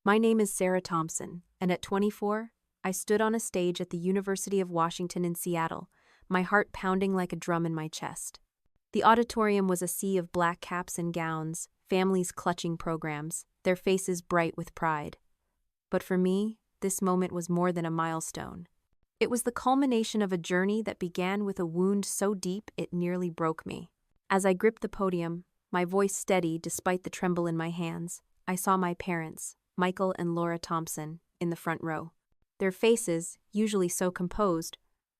My name is Sarah Thompson, and at 24, I stood on a stage at the University of Washington in Seattle, my heart pounding like a drum in my chest. The auditorium was a sea of black caps and gowns, families clutching programs, their faces bright with pride. But for me, this moment was more than a milestone. It was the culmination of a journey that began with a wound so deep it nearly broke me. As I gripped the podium, my voice steady despite the tremble in my hands, I saw my parents, Michael and Laura Thompson, in the front row. Their faces, usually so composed,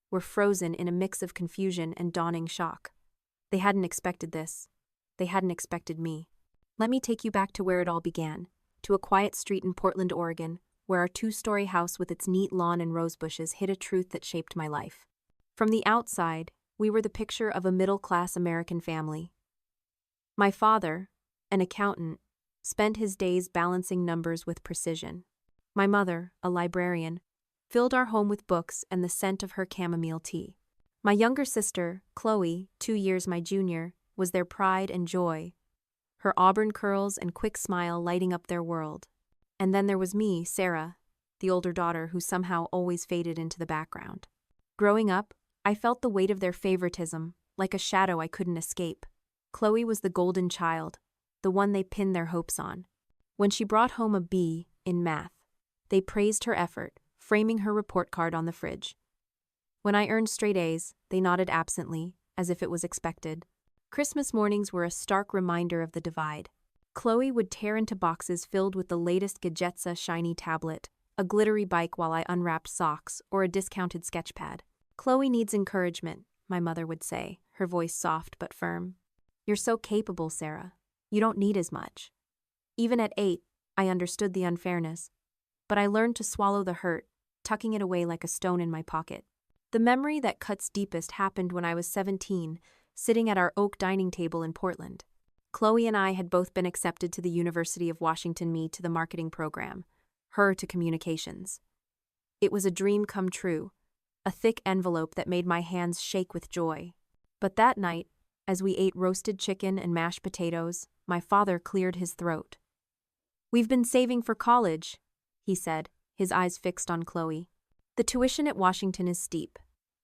were frozen in a mix of confusion and dawning shock. They hadn't expected this. They hadn't expected me. Let me take you back to where it all began, to a quiet street in Portland, Oregon, where our two-story house with its neat lawn and rose bushes hid a truth that shaped my life. From the outside, we were the picture of a middle-class American family. My father, an accountant, spent his days balancing numbers with precision. My mother, a librarian, filled our home with books and the scent of her chamomile tea. My younger sister, Chloe, 2 years my junior, was their pride and joy, her auburn curls and quick smile lighting up their world. And then there was me, Sarah, the older daughter who somehow always faded into the background. Growing up, I felt the weight of their favoritism, like a shadow I couldn't escape. Chloe was the golden child, the one they pinned their hopes on. When she brought home a B in math, they praised her effort, framing her report card on the fridge. When I earned straight A's, they nodded absently, as if it was expected. Christmas mornings were a stark reminder of the divide. Chloe would tear into boxes filled with the latest Gadgetsa shiny tablet, a glittery bike while I unwrapped socks, or a discounted sketchpad. "Chloe needs encouragement," my mother would say, her voice soft but firm. "You're so capable, Sarah. You don't need as much." Even at 8, I understood the unfairness, but I learned to swallow the hurt, tucking it away like a stone in my pocket. The memory that cuts deepest happened when I was 17, sitting at our oak dining table in Portland. Chloe and I had both been accepted to the University of Washington, me to the marketing program, her to communications. It was a dream come true, a thick envelope that made my hands shake with joy. But that night, as we ate roasted chicken and mashed potatoes, my father cleared his throat. "We've been saving for college," he said, his eyes fixed on Chloe. "The tuition at Washington is steep,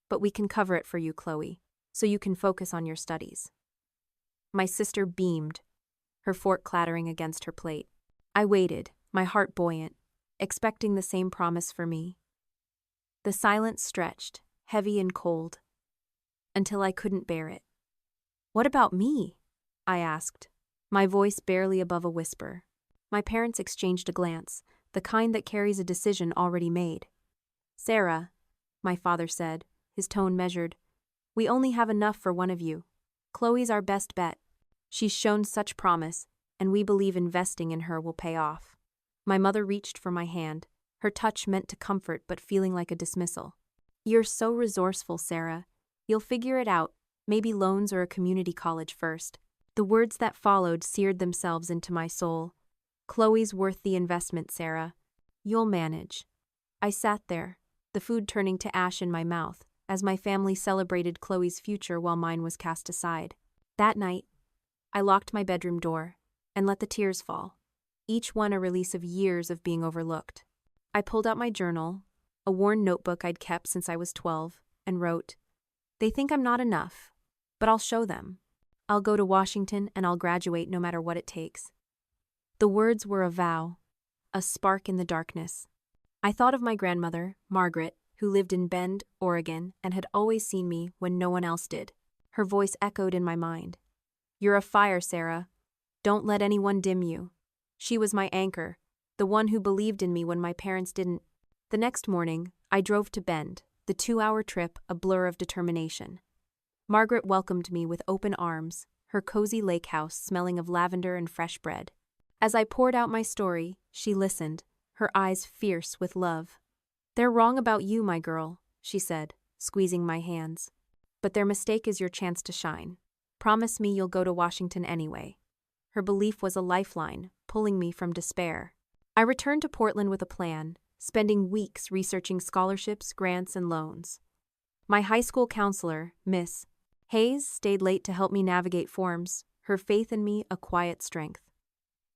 but we can cover it for you, Chloe, so you can focus on your studies." My sister beamed, her fork clattering against her plate. I waited, my heart buoyant, expecting the same promise for me. The silence stretched, heavy and cold, until I couldn't bear it. "What about me?" I asked, my voice barely above a whisper. My parents exchanged a glance, the kind that carries a decision already made. "Sarah," my father said, his tone measured, "we only have enough for one of you. Chloe's our best bet. She's shown such promise, and we believe investing in her will pay off." My mother reached for my hand, her touch meant to comfort but feeling like a dismissal. "You're so resourceful, Sarah. You'll figure it out, maybe loans or a community college first." The words that followed seared themselves into my soul. "Chloe's worth the investment, Sarah. You'll manage." I sat there, the food turning to ash in my mouth, as my family celebrated Chloe's future while mine was cast aside. That night, I locked my bedroom door and let the tears fall, each one a release of years of being overlooked. I pulled out my journal, a worn notebook I'd kept since I was 12, and wrote, "They think I'm not enough, but I'll show them. I'll go to Washington and I'll graduate no matter what it takes." The words were a vow, a spark in the darkness. I thought of my grandmother, Margaret, who lived in Bend, Oregon, and had always seen me when no one else did. Her voice echoed in my mind. "You're a fire, Sarah. Don't let anyone dim you." She was my anchor, the one who believed in me when my parents didn't. The next morning, I drove to Bend, the 2-hour trip a blur of determination. Margaret welcomed me with open arms, her cozy lake house smelling of lavender and fresh bread. As I poured out my story, she listened, her eyes fierce with love. "They're wrong about you, my girl," she said, squeezing my hands. "But their mistake is your chance to shine. Promise me you'll go to Washington anyway." Her belief was a lifeline, pulling me from despair. I returned to Portland with a plan, spending weeks researching scholarships, grants, and loans. My high school counselor, Miss Hayes, stayed late to help me navigate forms, her faith in me a quiet strength.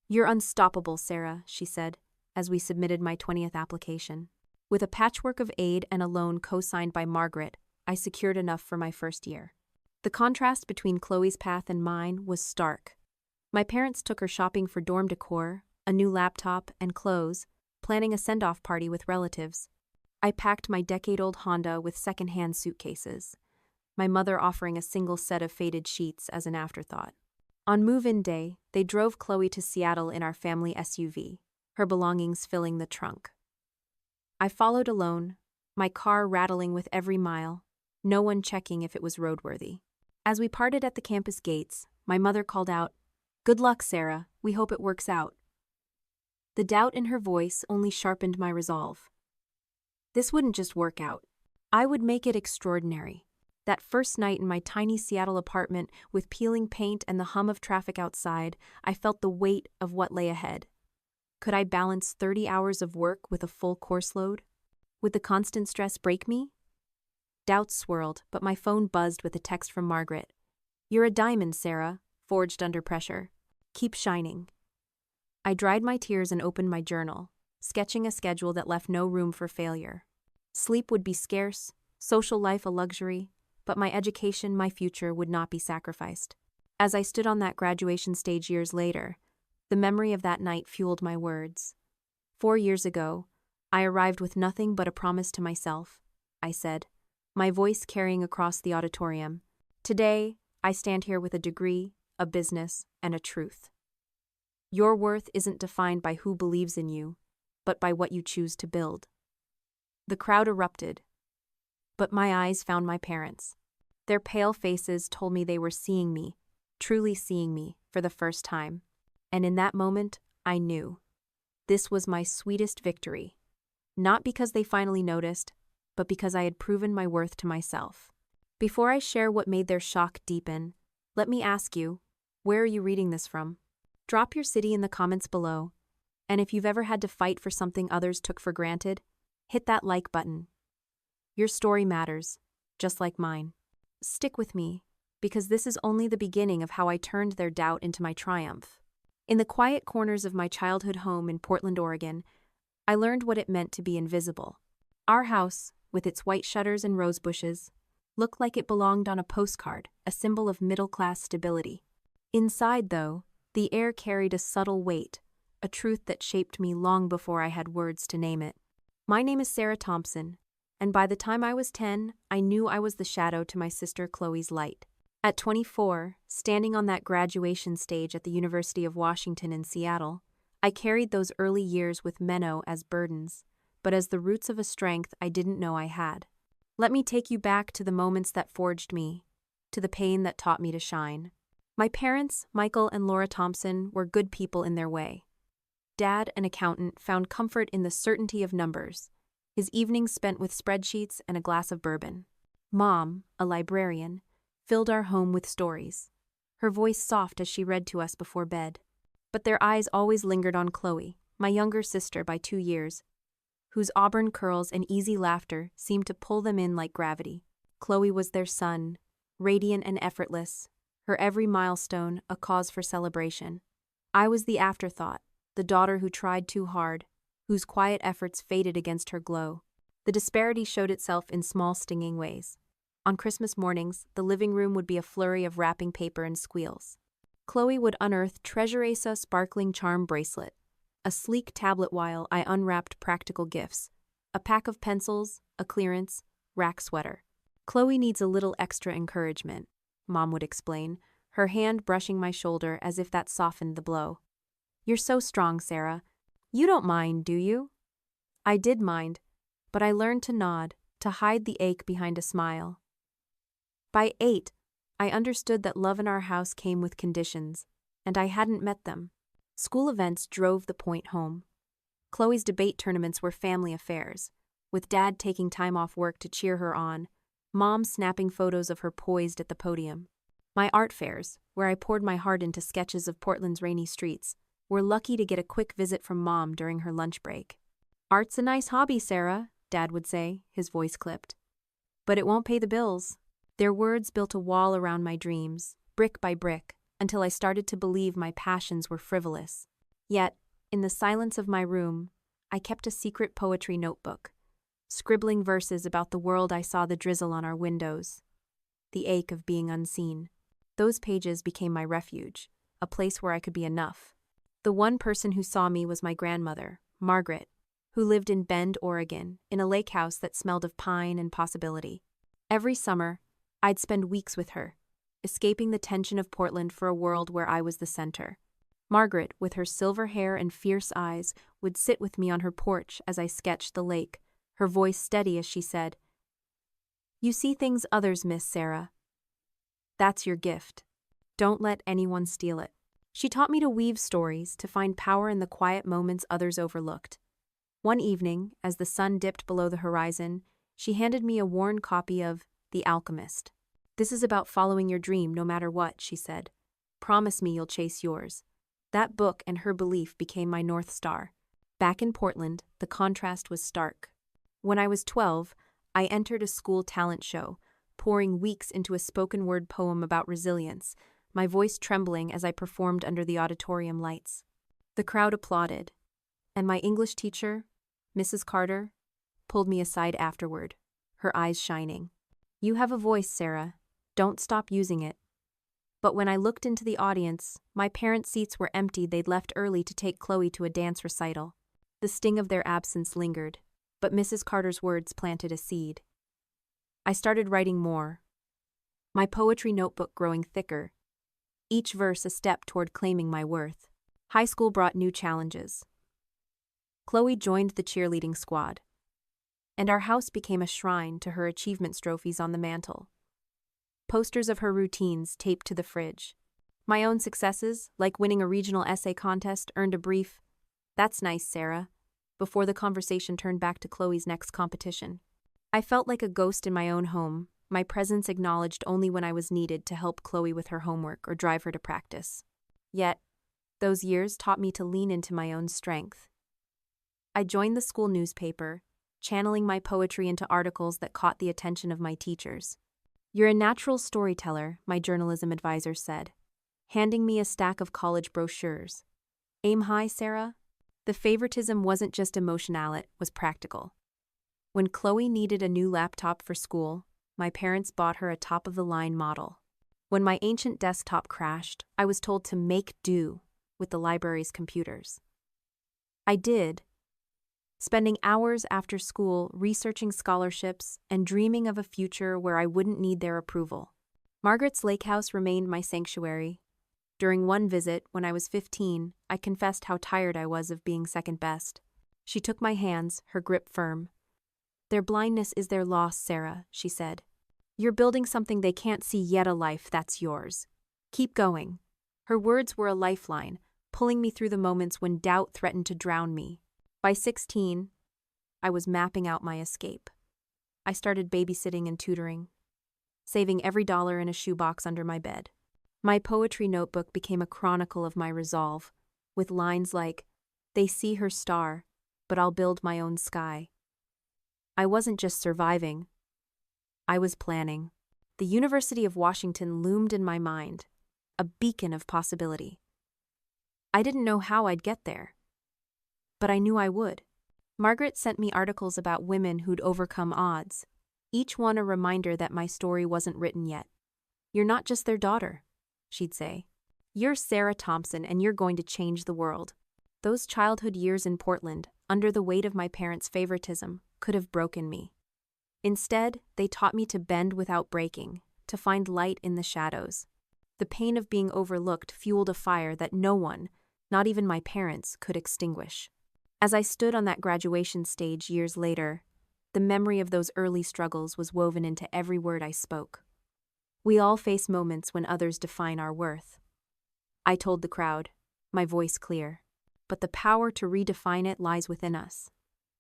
"You're unstoppable, Sarah," she said, as we submitted my 20th application. With a patchwork of aid and a loan co-signed by Margaret, I secured enough for my first year. The contrast between Chloe's path and mine was stark. My parents took her shopping for dorm decor, a new laptop, and clothes, planning a send-off party with relatives. I packed my decade-old Honda with second-hand suitcases, my mother offering a single set of faded sheets as an afterthought. On move-in day, they drove Chloe to Seattle in our family SUV, her belongings filling the trunk. I followed alone, my car rattling with every mile, no one checking if it was roadworthy. As we parted at the campus gates, my mother called out, "Good luck, Sarah, we hope it works out." The doubt in her voice only sharpened my resolve. This wouldn't just work out. I would make it extraordinary. That first night in my tiny Seattle apartment with peeling paint and the hum of traffic outside, I felt the weight of what lay ahead. Could I balance 30 hours of work with a full course load? Would the constant stress break me? Doubts swirled, but my phone buzzed with a text from Margaret. "You're a diamond, Sarah, forged under pressure. Keep shining." I dried my tears and opened my journal, sketching a schedule that left no room for failure. Sleep would be scarce, social life a luxury, but my education, my future, would not be sacrificed. As I stood on that graduation stage years later, the memory of that night fueled my words. 4 years ago, I arrived with nothing but a promise to myself, I said, my voice carrying across the auditorium. Today, I stand here with a degree, a business, and a truth. Your worth isn't defined by who believes in you, but by what you choose to build. The crowd erupted, but my eyes found my parents. Their pale faces told me they were seeing me, truly seeing me, for the first time. And in that moment, I knew. This was my sweetest victory. Not because they finally noticed, but because I had proven my worth to myself. Before I share what made their shock deepen, let me ask you, where are you reading this from? Drop your city in the comments below. And if you've ever had to fight for something others took for granted, hit that like button. Your story matters, just like mine. Stick with me, because this is only the beginning of how I turned their doubt into my triumph. In the quiet corners of my childhood home in Portland, Oregon, I learned what it meant to be invisible. Our house, with its white shutters and rose bushes, looked like it belonged on a postcard, a symbol of middle-class stability. Inside, though, the air carried a subtle weight, a truth that shaped me long before I had words to name it. My name is Sarah Thompson, and by the time I was 10, I knew I was the shadow to my sister Chloe's light. At 24, standing on that graduation stage at the University of Washington in Seattle, I carried those early years with Menno as burdens, but as the roots of a strength I didn't know I had. Let me take you back to the moments that forged me, to the pain that taught me to shine. My parents, Michael and Laura Thompson, were good people in their way. Dad, an accountant, found comfort in the certainty of numbers, his evenings spent with spreadsheets and a glass of bourbon. Mom, a librarian, filled our home with stories, her voice soft as she read to us before bed. But their eyes always lingered on Chloe, my younger sister by 2 years, whose auburn curls and easy laughter seemed to pull them in like gravity. Chloe was their sun, radiant and effortless, her every milestone a cause for celebration. I was the afterthought, the daughter who tried too hard, whose quiet efforts faded against her glow. The disparity showed itself in small stinging ways. On Christmas mornings, the living room would be a flurry of wrapping paper and squeals. Chloe would unearth Treasuresa sparkling charm bracelet, a sleek tablet while I unwrapped practical gifts, a pack of pencils, a clearance, rack sweater. Chloe needs a little extra encouragement, Mom would explain, her hand brushing my shoulder as if that softened the blow. You're so strong, Sarah. You don't mind, do you? I did mind, but I learned to nod, to hide the ache behind a smile. By 8, I understood that love in our house came with conditions, and I hadn't met them. School events drove the point home. Chloe's debate tournaments were family affairs, with Dad taking time off work to cheer her on, Mom snapping photos of her poised at the podium. My art fairs, where I poured my heart into sketches of Portland's rainy streets, were lucky to get a quick visit from Mom during her lunch break. Art's a nice hobby, Sarah, Dad would say, his voice clipped. But it won't pay the bills. Their words built a wall around my dreams, brick by brick, until I started to believe my passions were frivolous. Yet, in the silence of my room, I kept a secret poetry notebook, scribbling verses about the world I saw the drizzle on our windows, the ache of being unseen. Those pages became my refuge, a place where I could be enough. The one person who saw me was my grandmother, Margaret, who lived in Bend, Oregon, in a lake house that smelled of pine and possibility. Every summer, I'd spend weeks with her, escaping the tension of Portland for a world where I was the center. Margaret, with her silver hair and fierce eyes, would sit with me on her porch as I sketched the lake, her voice steady as she said, "You see things others miss, Sarah. That's your gift. Don't let anyone steal it." She taught me to weave stories, to find power in the quiet moments others overlooked. One evening, as the sun dipped below the horizon, she handed me a worn copy of The Alchemist. "This is about following your dream no matter what," she said. "Promise me you'll chase yours." That book and her belief became my North Star. Back in Portland, the contrast was stark. When I was 12, I entered a school talent show, pouring weeks into a spoken-word poem about resilience, my voice trembling as I performed under the auditorium lights. The crowd applauded, and my English teacher, Mrs. Carter, pulled me aside afterward, her eyes shining. "You have a voice, Sarah. Don't stop using it." But when I looked into the audience, my parents' seats were empty. They'd left early to take Chloe to a dance recital. The sting of their absence lingered, but Mrs. Carter's words planted a seed. I started writing more, my poetry notebook growing thicker, each verse a step toward claiming my worth. High school brought new challenges. Chloe joined the cheerleading squad, and our house became a shrine to her achievement trophies on the mantle. Posters of her routines taped to the fridge. My own successes, like winning a regional essay contest, earned a brief, "That's nice, Sarah," before the conversation turned back to Chloe's next competition. I felt like a ghost in my own home, my presence acknowledged only when I was needed to help Chloe with her homework or drive her to practice. Yet, those years taught me to lean into my own strength. I joined the school newspaper, channeling my poetry into articles that caught the attention of my teachers. "You're a natural storyteller," my journalism advisor said, handing me a stack of college brochures. "Aim high, Sarah." The favoritism wasn't just emotional, it was practical. When Chloe needed a new laptop for school, my parents bought her a top-of-the-line model. When my ancient desktop crashed, I was told to make do with the library's computers. I did, spending hours after school researching scholarships and dreaming of a future where I wouldn't need their approval. Margaret's lake house remained my sanctuary. During one visit, when I was 15, I confessed how tired I was of being second best. She took my hands, her grip firm. "Their blindness is their loss, Sarah," she said. "You're building something they can't see yet, a life that's yours. Keep going." Her words were a lifeline, pulling me through the moments when doubt threatened to drown me. By 16, I was mapping out my escape. I started babysitting and tutoring, saving every dollar in a shoebox under my bed. My poetry notebook became a chronicle of my resolve, with lines like, "They see her star, but I'll build my own sky." I wasn't just surviving, I was planning. The University of Washington loomed in my mind, a beacon of possibility. I didn't know how I'd get there, but I knew I would. Margaret sent me articles about women who'd overcome odds, each one a reminder that my story wasn't written yet. "You're not just their daughter," she'd say. "You're Sarah Thompson, and you're going to change the world." Those childhood years in Portland, under the weight of my parents' favoritism, could have broken me. Instead, they taught me to bend without breaking, to find light in the shadows. The pain of being overlooked fueled a fire that no one, not even my parents, could extinguish. As I stood on that graduation stage years later, the memory of those early struggles was woven into every word I spoke. We all face moments when others define our worth. I told the crowd, my voice clear, but the power to redefine it lies within us.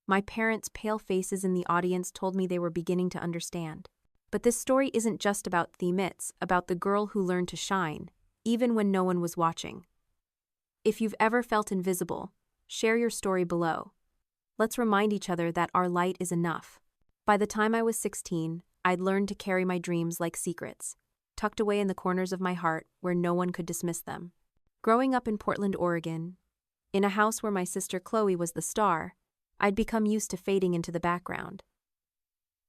My parents' pale faces in the audience told me they were beginning to understand. But this story isn't just about them, it's about the girl who learned to shine, even when no one was watching. If you've ever felt invisible, share your story below. Let's remind each other that our light is enough. By the time I was 16, I'd learned to carry my dreams like secrets, tucked away in the corners of my heart where no one could dismiss them. Growing up in Portland, Oregon, in a house where my sister Chloe was the star, I'd become used to fading into the background.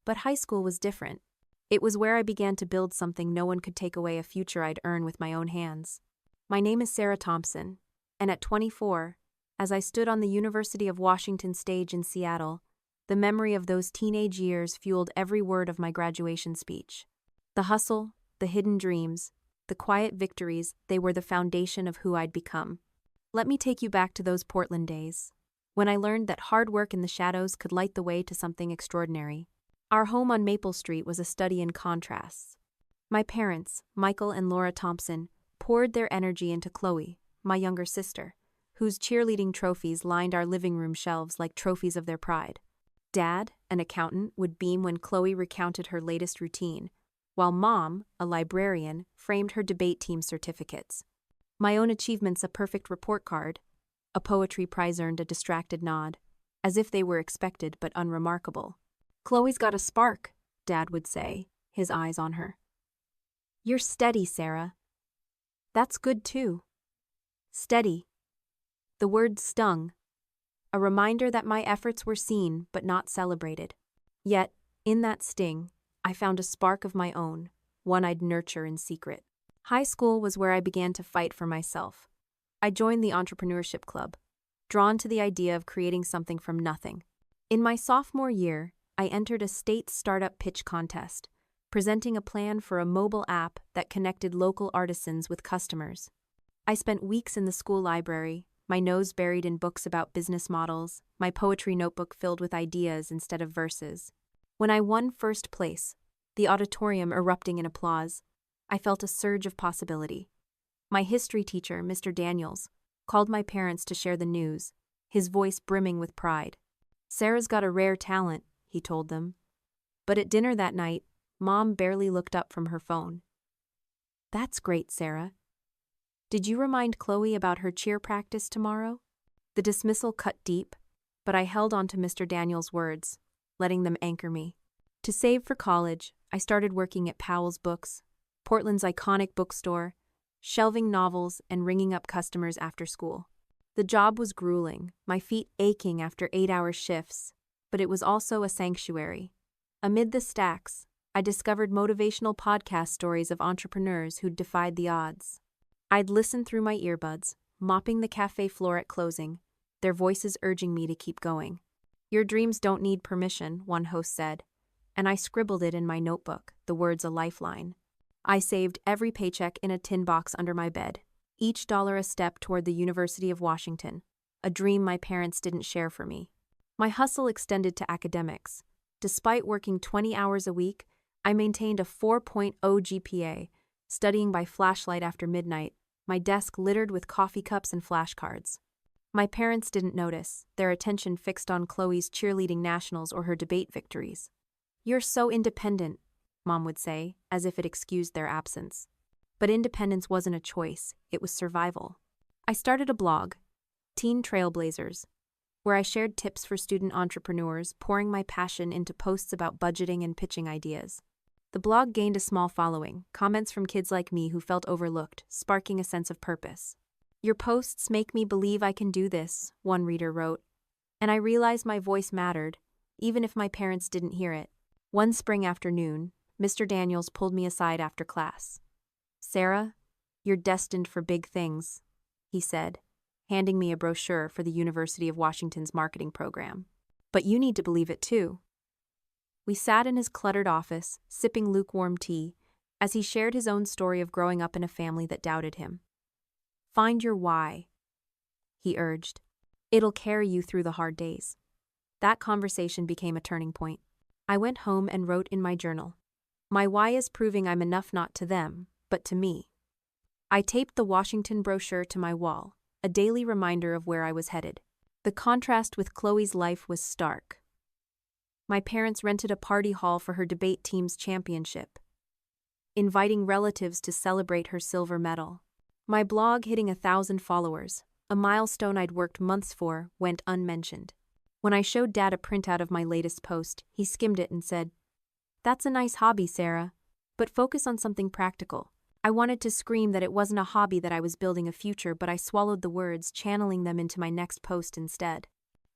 But high school was different. It was where I began to build something no one could take away, a future I'd earn with my own hands. My name is Sarah Thompson, and at 24, as I stood on the University of Washington stage in Seattle, the memory of those teenage years fueled every word of my graduation speech. The hustle, the hidden dreams, the quiet victories, they were the foundation of who I'd become. Let me take you back to those Portland days, when I learned that hard work in the shadows could light the way to something extraordinary. Our home on Maple Street was a study in contrasts. My parents, Michael and Laura Thompson, poured their energy into Chloe, my younger sister, whose cheerleading trophies lined our living room shelves like trophies of their pride. Dad, an accountant, would beam when Chloe recounted her latest routine, while Mom, a librarian, framed her debate team certificates. My own achievements a perfect report card. A poetry prize earned a distracted nod, as if they were expected but unremarkable. "Chloe's got a spark," Dad would say, his eyes on her. "You're steady, Sarah." "That's good too." Steady. The word stung. A reminder that my efforts were seen but not celebrated. Yet, in that sting, I found a spark of my own, one I'd nurture in secret. High school was where I began to fight for myself. I joined the entrepreneurship club, drawn to the idea of creating something from nothing. In my sophomore year, I entered a state startup pitch contest, presenting a plan for a mobile app that connected local artisans with customers. I spent weeks in the school library, my nose buried in books about business models, my poetry notebook filled with ideas instead of verses. When I won first place, the auditorium erupting in applause, I felt a surge of possibility. My history teacher, Mr. Daniels, called my parents to share the news, his voice brimming with pride. "Sarah's got a rare talent," he told them. But at dinner that night, Mom barely looked up from her phone. "That's great, Sarah. Did you remind Chloe about her cheer practice tomorrow?" The dismissal cut deep, but I held on to Mr. Daniels' words, letting them anchor me. To save for college, I started working at Powell's Books, Portland's iconic bookstore, shelving novels and ringing up customers after school. The job was grueling, my feet aching after 8-hour shifts, but it was also a sanctuary. Amid the stacks, I discovered motivational podcast stories of entrepreneurs who'd defied the odds. I'd listen through my earbuds, mopping the cafe floor at closing, their voices urging me to keep going. "Your dreams don't need permission," one host said, and I scribbled it in my notebook, the words a lifeline. I saved every paycheck in a tin box under my bed, each dollar a step toward the University of Washington, a dream my parents didn't share for me. My hustle extended to academics. Despite working 20 hours a week, I maintained a 4.0 GPA, studying by flashlight after midnight, my desk littered with coffee cups and flashcards. My parents didn't notice, their attention fixed on Chloe's cheerleading nationals or her debate victories. "You're so independent," Mom would say, as if it excused their absence. But independence wasn't a choice, it was survival. I started a blog, Teen Trailblazers, where I shared tips for student entrepreneurs, pouring my passion into posts about budgeting and pitching ideas. The blog gained a small following, comments from kids like me who felt overlooked, sparking a sense of purpose. "Your posts make me believe I can do this," one reader wrote, and I realized my voice mattered, even if my parents didn't hear it. One spring afternoon, Mr. Daniels pulled me aside after class. "Sarah, you're destined for big things," he said, handing me a brochure for the University of Washington's marketing program. "But you need to believe it too." We sat in his cluttered office, sipping lukewarm tea, as he shared his own story of growing up in a family that doubted him. "Find your why," he urged. "It'll carry you through the hard days." That conversation became a turning point. I went home and wrote in my journal, "My why is proving I'm enough not to them, but to me." I taped the Washington brochure to my wall, a daily reminder of where I was headed. The contrast with Chloe's life was stark. My parents rented a party hall for her debate team's championship, inviting relatives to celebrate her silver medal. My blog hitting 1,000 followers, a milestone I'd worked months for, went unmentioned. When I showed Dad a printout of my latest post, he skimmed it and said, "That's a nice hobby, Sarah, but focus on something practical." I wanted to scream that it wasn't a hobby, that I was building a future, but I swallowed the words, channeling them into my next post instead.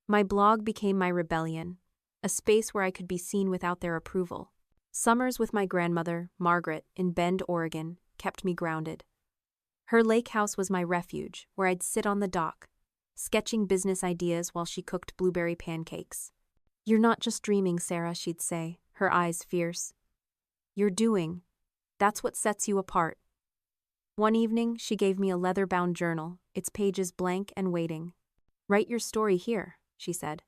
My blog became my rebellion, a space where I could be seen without their approval. Summers with my grandmother, Margaret, in Bend, Oregon, kept me grounded. Her lake house was my refuge, where I'd sit on the dock, sketching business ideas while she cooked blueberry pancakes. "You're not just dreaming, Sarah," she'd say, her eyes fierce. "You're doing. That's what sets you apart." One evening, she gave me a leather-bound journal, its pages blank and waiting. "Write your story here," she said.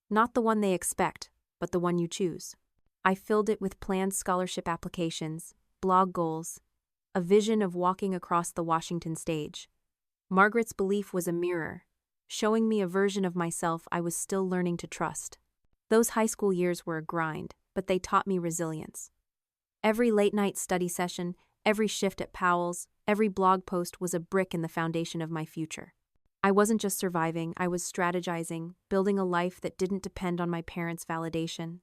"Not the one they expect, but the one you choose." I filled it with planned scholarship applications, blog goals, a vision of walking across the Washington stage. Margaret's belief was a mirror, showing me a version of myself I was still learning to trust. Those high school years were a grind, but they taught me resilience. Every late-night study session, every shift at Powell's, every blog post was a brick in the foundation of my future. I wasn't just surviving, I was strategizing, building a life that didn't depend on my parents' validation.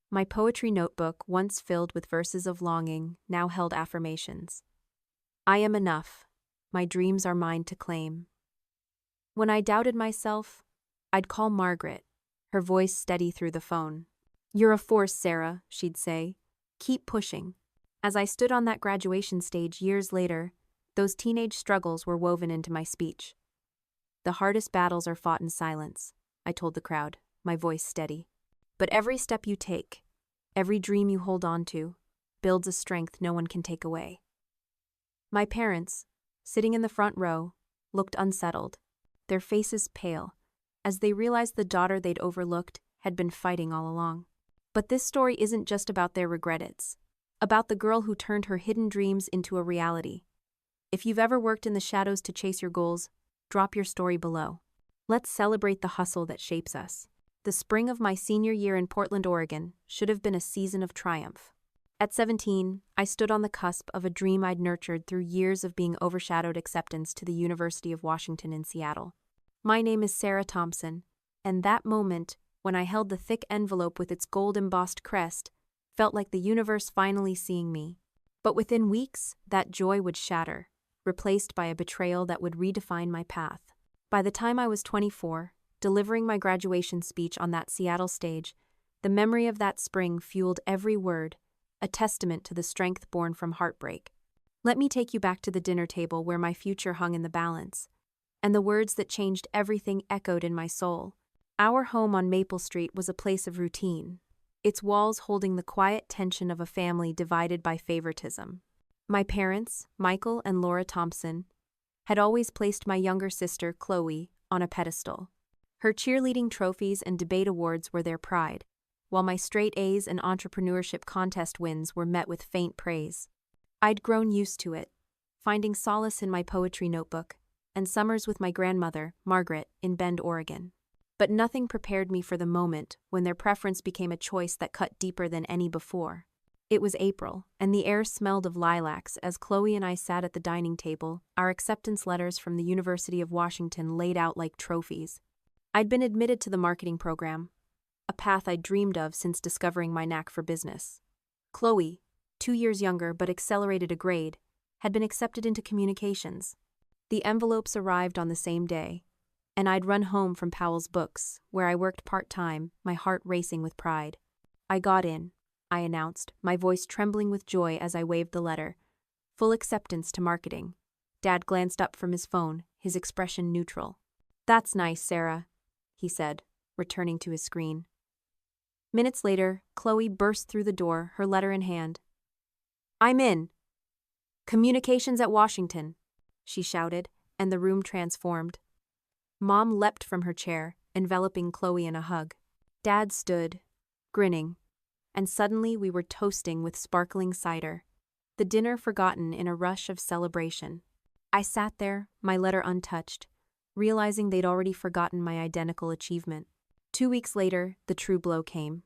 My poetry notebook, once filled with verses of longing, now held affirmations. I am enough. My dreams are mine to claim. When I doubted myself, I'd call Margaret, her voice steady through the phone. "You're a force, Sarah," she'd say. "Keep pushing." As I stood on that graduation stage years later, those teenage struggles were woven into my speech. "The hardest battles are fought in silence," I told the crowd, my voice steady. "But every step you take, every dream you hold on to, builds a strength no one can take away." My parents, sitting in the front row, looked unsettled, their faces pale, as they realized the daughter they'd overlooked had been fighting all along. But this story isn't just about their regret, it's about the girl who turned her hidden dreams into a reality. If you've ever worked in the shadows to chase your goals, drop your story below. Let's celebrate the hustle that shapes us. The spring of my senior year in Portland, Oregon, should have been a season of triumph. At 17, I stood on the cusp of a dream I'd nurtured through years of being overshadowed acceptance to the University of Washington in Seattle. My name is Sarah Thompson, and that moment, when I held the thick envelope with its gold-embossed crest, felt like the universe finally seeing me. But within weeks, that joy would shatter, replaced by a betrayal that would redefine my path. By the time I was 24, delivering my graduation speech on that Seattle stage, the memory of that spring fueled every word, a testament to the strength born from heartbreak. Let me take you back to the dinner table where my future hung in the balance, and the words that changed everything echoed in my soul. Our home on Maple Street was a place of routine, its walls holding the quiet tension of a family divided by favoritism. My parents, Michael and Laura Thompson, had always placed my younger sister, Chloe, on a pedestal. Her cheerleading trophies and debate awards were their pride, while my straight A's and entrepreneurship contest wins were met with faint praise. I'd grown used to it, finding solace in my poetry notebook, and summers with my grandmother, Margaret, in Bend, Oregon. But nothing prepared me for the moment when their preference became a choice that cut deeper than any before. It was April, and the air smelled of lilacs as Chloe and I sat at the dining table, our acceptance letters from the University of Washington laid out like trophies. I'd been admitted to the marketing program, a path I'd dreamed of since discovering my knack for business. Chloe, 2 years younger but accelerated a grade, had been accepted into communications. The envelopes arrived on the same day, and I'd run home from Powell's Books, where I worked part-time, my heart racing with pride. "I got in," I announced, my voice trembling with joy as I waved the letter. "Full acceptance to marketing." Dad glanced up from his phone, his expression neutral. "That's nice, Sarah," he said, returning to his screen. Minutes later, Chloe burst through the door, her letter in hand. "I'm in. Communications at Washington," she shouted, and the room transformed. Mom leapt from her chair, enveloping Chloe in a hug. Dad stood, grinning, and suddenly we were toasting with sparkling cider, the dinner forgotten in a rush of celebration. I sat there, my letter untouched, realizing they'd already forgotten my identical achievement. 2 weeks later, the true blow came.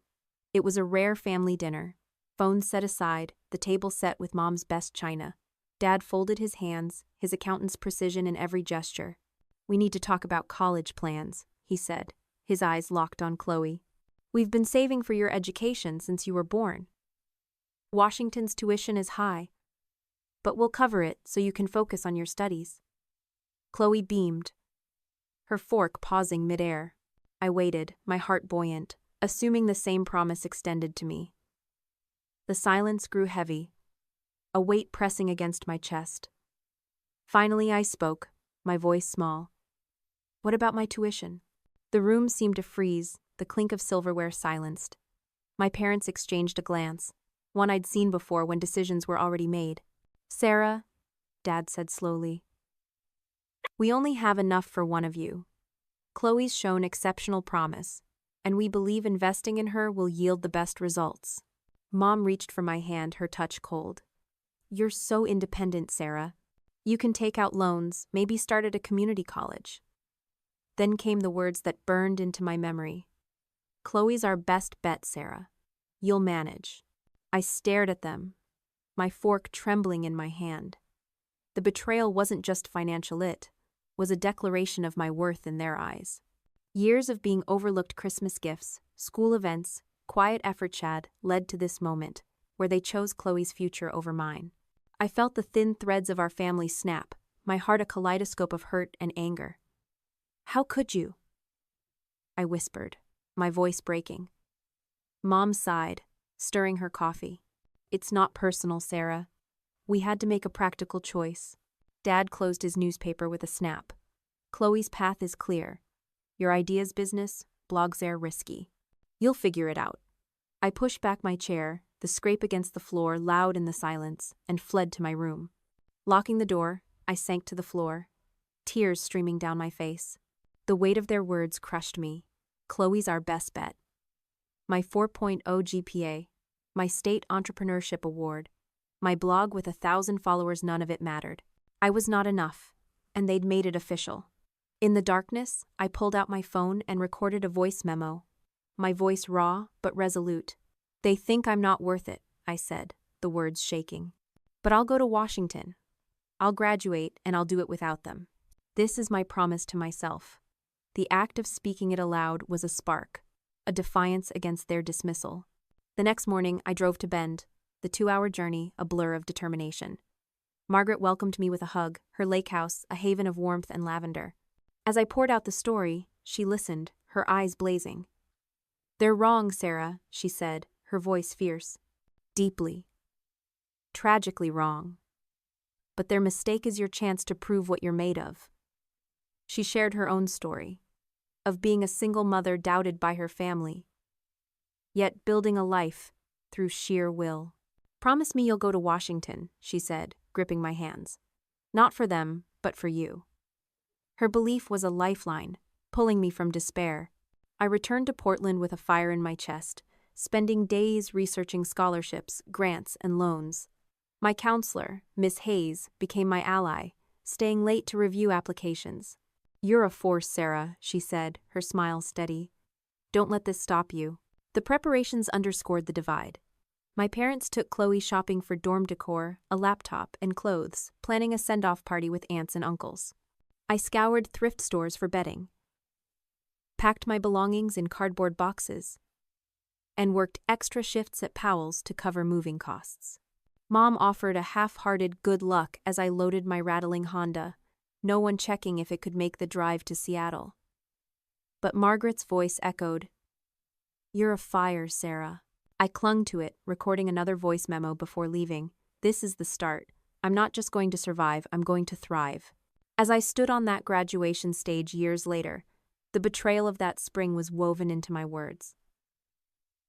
It was a rare family dinner. Phones set aside, the table set with Mom's best china. Dad folded his hands, his accountant's precision in every gesture. "We need to talk about college plans," he said, his eyes locked on Chloe. "We've been saving for your education since you were born. Washington's tuition is high, but we'll cover it so you can focus on your studies." Chloe beamed, her fork pausing midair. I waited, my heart buoyant, assuming the same promise extended to me. The silence grew heavy, a weight pressing against my chest. Finally I spoke, my voice small. What about my tuition? The room seemed to freeze, the clink of silverware silenced. My parents exchanged a glance, one I'd seen before when decisions were already made. Sarah, Dad said slowly, we only have enough for one of you. Chloe's shown exceptional promise, and we believe investing in her will yield the best results. Mom reached for my hand, her touch cold. You're so independent, Sarah. You can take out loans, maybe start at a community college. Then came the words that burned into my memory. Chloe's our best bet, Sarah. You'll manage. I stared at them, my fork trembling in my hand. The betrayal wasn't just financial, it was a declaration of my worth in their eyes. Years of being overlooked Christmas gifts, school events, quiet effort chat led to this moment, where they chose Chloe's future over mine. I felt the thin threads of our family snap, my heart a kaleidoscope of hurt and anger. How could you? I whispered, my voice breaking. Mom sighed, stirring her coffee. It's not personal, Sarah. We had to make a practical choice. Dad closed his newspaper with a snap. Chloe's path is clear. Your idea's business, blogs are risky. You'll figure it out. I pushed back my chair, the scrape against the floor loud in the silence, and fled to my room. Locking the door, I sank to the floor, tears streaming down my face. The weight of their words crushed me. Chloe's our best bet. My 4.0 GPA, my state entrepreneurship award, my blog with 1,000 followers, none of it mattered. I was not enough, and they'd made it official. In the darkness, I pulled out my phone and recorded a voice memo, my voice raw but resolute. They think I'm not worth it, I said, the words shaking. But I'll go to Washington. I'll graduate, and I'll do it without them. This is my promise to myself. The act of speaking it aloud was a spark, a defiance against their dismissal. The next morning, I drove to Bend, the 2-hour journey a blur of determination. Margaret welcomed me with a hug, her lake house a haven of warmth and lavender. As I poured out the story, she listened, her eyes blazing. They're wrong, Sarah, she said, her voice fierce. Deeply. Tragically wrong. But their mistake is your chance to prove what you're made of. She shared her own story, of being a single mother doubted by her family, yet building a life through sheer will. Promise me you'll go to Washington, she said, gripping my hands. Not for them, but for you. Her belief was a lifeline, pulling me from despair. I returned to Portland with a fire in my chest, spending days researching scholarships, grants, and loans. My counselor, Miss Hayes, became my ally, staying late to review applications. You're a force, Sarah, she said, her smile steady. Don't let this stop you. The preparations underscored the divide. My parents took Chloe shopping for dorm decor, a laptop, and clothes, planning a send-off party with aunts and uncles. I scoured thrift stores for bedding, packed my belongings in cardboard boxes, and worked extra shifts at Powell's to cover moving costs. Mom offered a half-hearted good luck as I loaded my rattling Honda, no one checking if it could make the drive to Seattle. But Margaret's voice echoed, You're a fire, Sarah. I clung to it, recording another voice memo before leaving. This is the start. I'm not just going to survive, I'm going to thrive. As I stood on that graduation stage years later, the betrayal of that spring was woven into my words.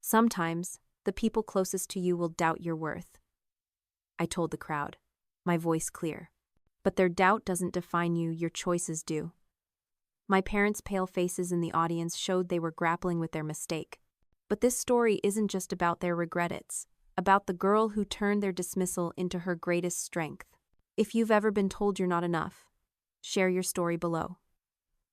Sometimes, the people closest to you will doubt your worth. I told the crowd, my voice clear. But their doubt doesn't define you, your choices do. My parents' pale faces in the audience showed they were grappling with their mistake. But this story isn't just about their regret, it's about the girl who turned their dismissal into her greatest strength. If you've ever been told you're not enough, share your story below.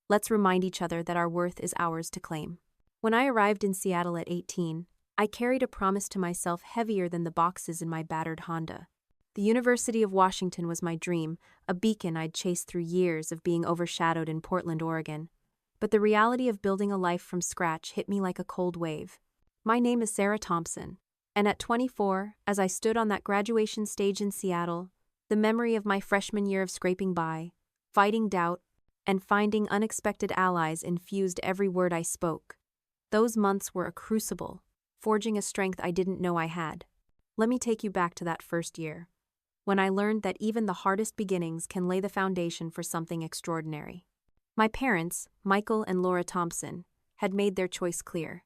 Let's remind each other that our worth is ours to claim. When I arrived in Seattle at 18, I carried a promise to myself heavier than the boxes in my battered Honda. The University of Washington was my dream, a beacon I'd chased through years of being overshadowed in Portland, Oregon. But the reality of building a life from scratch hit me like a cold wave. My name is Sarah Thompson, and at 24, as I stood on that graduation stage in Seattle, the memory of my freshman year of scraping by, fighting doubt, and finding unexpected allies infused every word I spoke. Those months were a crucible, forging a strength I didn't know I had. Let me take you back to that first year, when I learned that even the hardest beginnings can lay the foundation for something extraordinary. My parents, Michael and Laura Thompson, had made their choice clear.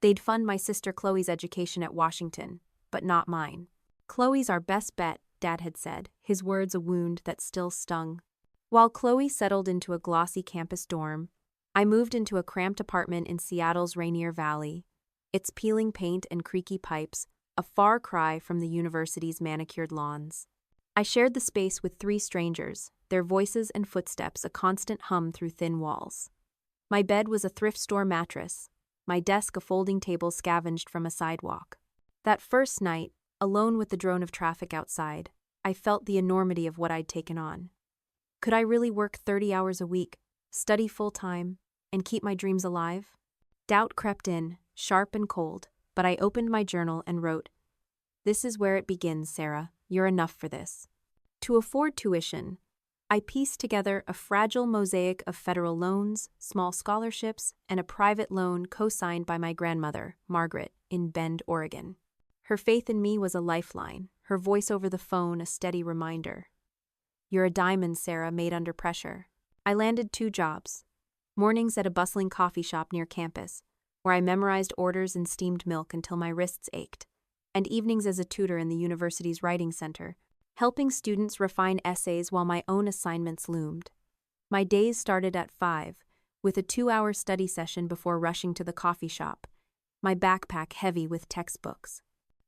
They'd fund my sister Chloe's education at Washington, but not mine. "Chloe's our best bet," Dad had said, his words a wound that still stung. While Chloe settled into a glossy campus dorm, I moved into a cramped apartment in Seattle's Rainier Valley, its peeling paint and creaky pipes a far cry from the university's manicured lawns. I shared the space with 3 strangers, their voices and footsteps a constant hum through thin walls. My bed was a thrift store mattress, my desk a folding table scavenged from a sidewalk. That first night, alone with the drone of traffic outside, I felt the enormity of what I'd taken on. Could I really work 30 hours a week, study full-time, and keep my dreams alive? Doubt crept in, sharp and cold, but I opened my journal and wrote, "This is where it begins, Sarah. You're enough for this." To afford tuition, I pieced together a fragile mosaic of federal loans, small scholarships, and a private loan co-signed by my grandmother, Margaret, in Bend, Oregon. Her faith in me was a lifeline, her voice over the phone a steady reminder. "You're a diamond, Sarah, made under pressure." I landed 2 jobs. Mornings at a bustling coffee shop near campus, where I memorized orders and steamed milk until my wrists ached, and evenings as a tutor in the university's writing center, helping students refine essays while my own assignments loomed. My days started at 5, with a 2-hour study session before rushing to the coffee shop, my backpack heavy with textbooks.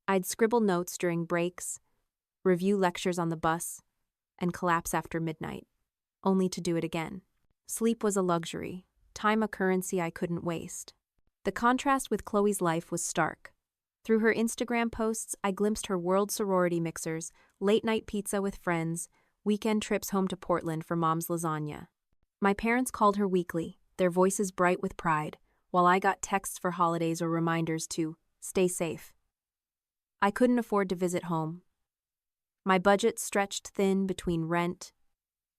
I'd scribble notes during breaks, review lectures on the bus, and collapse after midnight, only to do it again. Sleep was a luxury, time a currency I couldn't waste. The contrast with Chloe's life was stark. Through her Instagram posts, I glimpsed her world sorority mixers, late-night pizza with friends, weekend trips home to Portland for mom's lasagna. My parents called her weekly, their voices bright with pride, while I got texts for holidays or reminders to stay safe. I couldn't afford to visit home. My budget stretched thin between rent,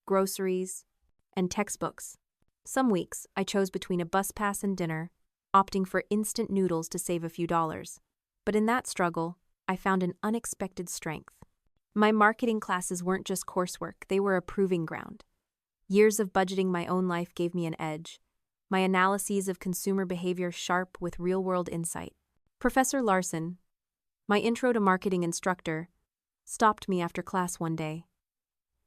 groceries, and textbooks. Some weeks, I chose between a bus pass and dinner, opting for instant noodles to save a few dollars. But in that struggle, I found an unexpected strength. My marketing classes weren't just coursework, they were a proving ground. Years of budgeting my own life gave me an edge, my analyses of consumer behavior sharp with real-world insight. Professor Larson, my intro to marketing instructor, stopped me after class one day.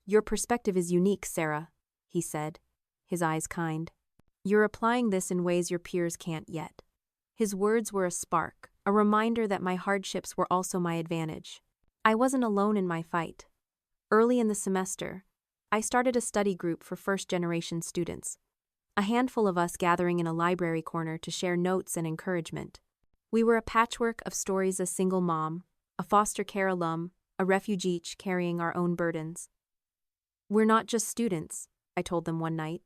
"Your perspective is unique, Sarah," he said, his eyes kind. "You're applying this in ways your peers can't yet." His words were a spark, a reminder that my hardships were also my advantage. I wasn't alone in my fight. Early in the semester, I started a study group for first-generation students, a handful of us gathering in a library corner to share notes and encouragement. We were a patchwork of stories: a single mom, a foster care alum, a refugee, each carrying our own burdens. "We're not just students," I told them one night,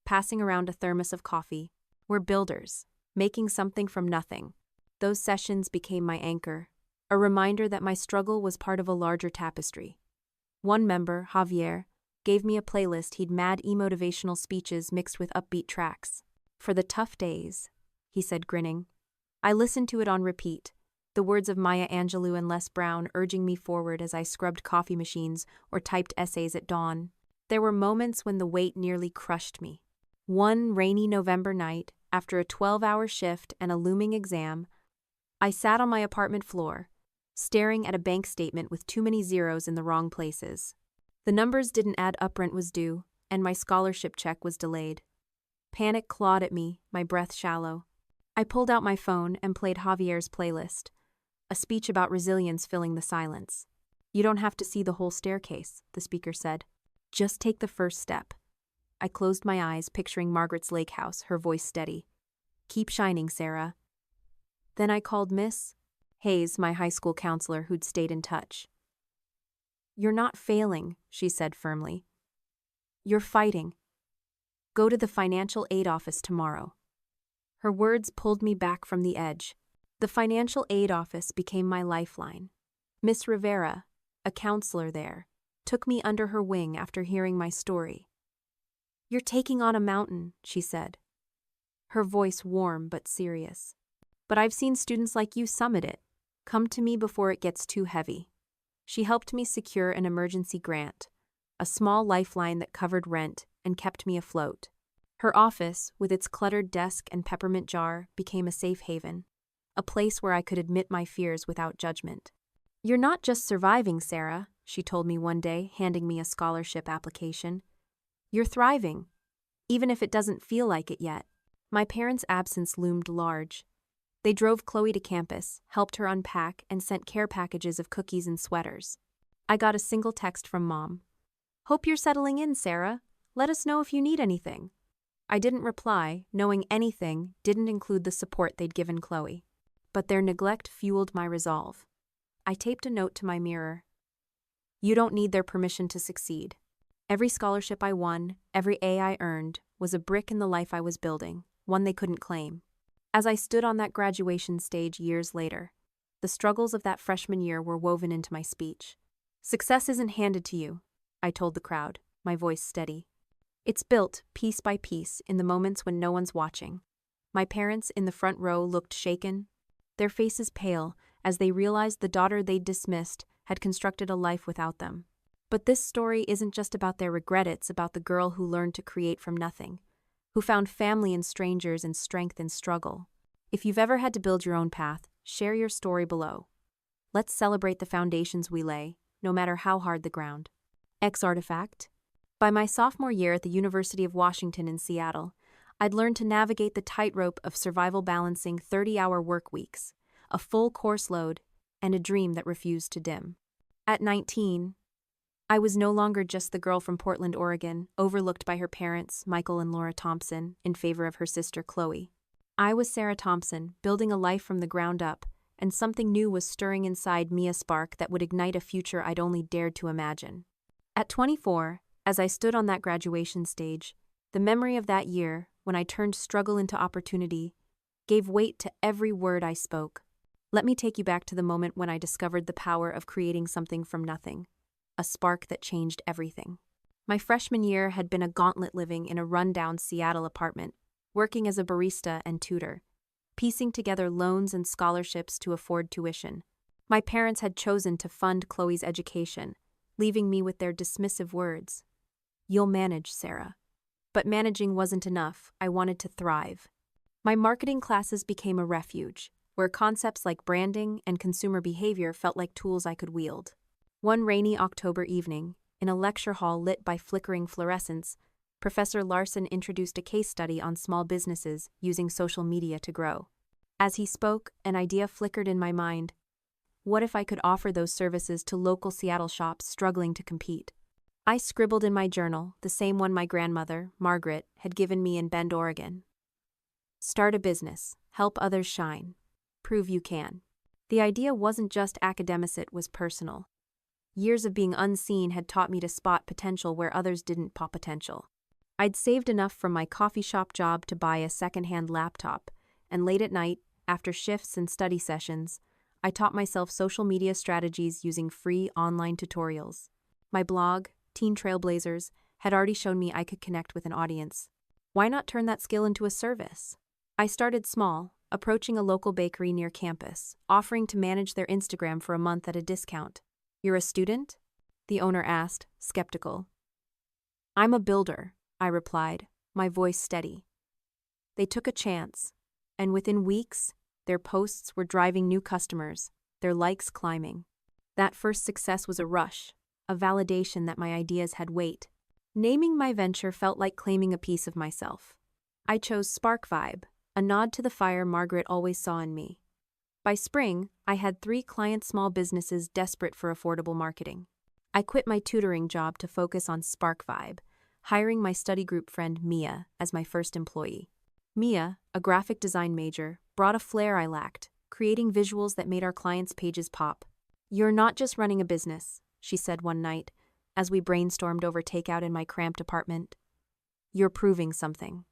passing around a thermos of coffee. "We're builders, making something from nothing." Those sessions became my anchor, a reminder that my struggle was part of a larger tapestry. One member, Javier, gave me a playlist he'd mad motivational speeches mixed with upbeat tracks. "For the tough days," he said, grinning. I listened to it on repeat, the words of Maya Angelou and Les Brown urging me forward as I scrubbed coffee machines or typed essays at dawn. There were moments when the weight nearly crushed me. One rainy November night, after a 12-hour shift and a looming exam, I sat on my apartment floor, staring at a bank statement with too many zeros in the wrong places. The numbers didn't add up, rent was due, and my scholarship check was delayed. Panic clawed at me, my breath shallow. I pulled out my phone and played Javier's playlist, a speech about resilience filling the silence. "You don't have to see the whole staircase," the speaker said. "Just take the first step." I closed my eyes, picturing Margaret's lake house, her voice steady. "Keep shining, Sarah." Then I called Miss Hayes, my high school counselor who'd stayed in touch. "You're not failing," she said firmly. "You're fighting. Go to the financial aid office tomorrow." Her words pulled me back from the edge. The financial aid office became my lifeline. Miss Rivera, a counselor there, took me under her wing after hearing my story. "You're taking on a mountain," she said, her voice warm but serious. "But I've seen students like you summit it. Come to me before it gets too heavy." She helped me secure an emergency grant, a small lifeline that covered rent and kept me afloat. Her office, with its cluttered desk and peppermint jar, became a safe haven, a place where I could admit my fears without judgment. "You're not just surviving, Sarah," she told me one day, handing me a scholarship application. "You're thriving, even if it doesn't feel like it yet." My parents' absence loomed large. They drove Chloe to campus, helped her unpack, and sent care packages of cookies and sweaters. I got a single text from Mom. "Hope you're settling in, Sarah. Let us know if you need anything." I didn't reply, knowing anything didn't include the support they'd given Chloe. But their neglect fueled my resolve. I taped a note to my mirror. "You don't need their permission to succeed." Every scholarship I won, every A I earned, was a brick in the life I was building, one they couldn't claim. As I stood on that graduation stage years later, the struggles of that freshman year were woven into my speech. "Success isn't handed to you," I told the crowd, my voice steady. "It's built, piece by piece, in the moments when no one's watching." My parents in the front row looked shaken, their faces pale, as they realized the daughter they'd dismissed had constructed a life without them. But this story isn't just about their regret, it's about the girl who learned to create from nothing, who found family in strangers and strength in struggle. If you've ever had to build your own path, share your story below. Let's celebrate the foundations we lay, no matter how hard the ground. X artifact. By my sophomore year at the University of Washington in Seattle, I'd learned to navigate the tightrope of survival balancing 30-hour work weeks, a full course load, and a dream that refused to dim. At 19, I was no longer just the girl from Portland, Oregon, overlooked by her parents, Michael and Laura Thompson, in favor of her sister Chloe. I was Sarah Thompson, building a life from the ground up, and something new was stirring inside me, a spark that would ignite a future I'd only dared to imagine. At 24, as I stood on that graduation stage, the memory of that year, when I turned struggle into opportunity, gave weight to every word I spoke. Let me take you back to the moment when I discovered the power of creating something from nothing, a spark that changed everything. My freshman year had been a gauntlet, living in a rundown Seattle apartment, working as a barista and tutor, piecing together loans and scholarships to afford tuition. My parents had chosen to fund Chloe's education, leaving me with their dismissive words. "You'll manage, Sarah." But managing wasn't enough. I wanted to thrive. My marketing classes became a refuge, where concepts like branding and consumer behavior felt like tools I could wield. One rainy October evening, in a lecture hall lit by flickering fluorescents, Professor Larson introduced a case study on small businesses using social media to grow. As he spoke, an idea flickered in my mind. What if I could offer those services to local Seattle shops struggling to compete? I scribbled in my journal, the same one my grandmother, Margaret, had given me in Bend, Oregon. "Start a business, help others shine, prove you can." The idea wasn't just academic, it was personal. Years of being unseen had taught me to spot potential where others didn't paw potential. I'd saved enough from my coffee shop job to buy a second-hand laptop, and late at night, after shifts and study sessions, I taught myself social media strategies using free online tutorials. My blog, Teen Trailblazers, had already shown me I could connect with an audience. Why not turn that skill into a service? I started small, approaching a local bakery near campus, offering to manage their Instagram for a month at a discount. "You're a student?" the owner asked, skeptical. "I'm a builder," I replied, my voice steady. They took a chance, and within weeks, their posts were driving new customers, their likes climbing. That first success was a rush, a validation that my ideas had weight. Naming my venture felt like claiming a piece of myself. I chose Spark Vibe, a nod to the fire Margaret always saw in me. By spring, I had 3 client small businesses desperate for affordable marketing. I quit my tutoring job to focus on Spark Vibe, hiring my study group friend Mia as my first employee. Mia, a graphic design major, brought a flair I lacked, creating visuals that made our clients' pages pop. "You're not just running a business," she said one night, as we brainstormed over takeout in my cramped apartment. "You're proving something."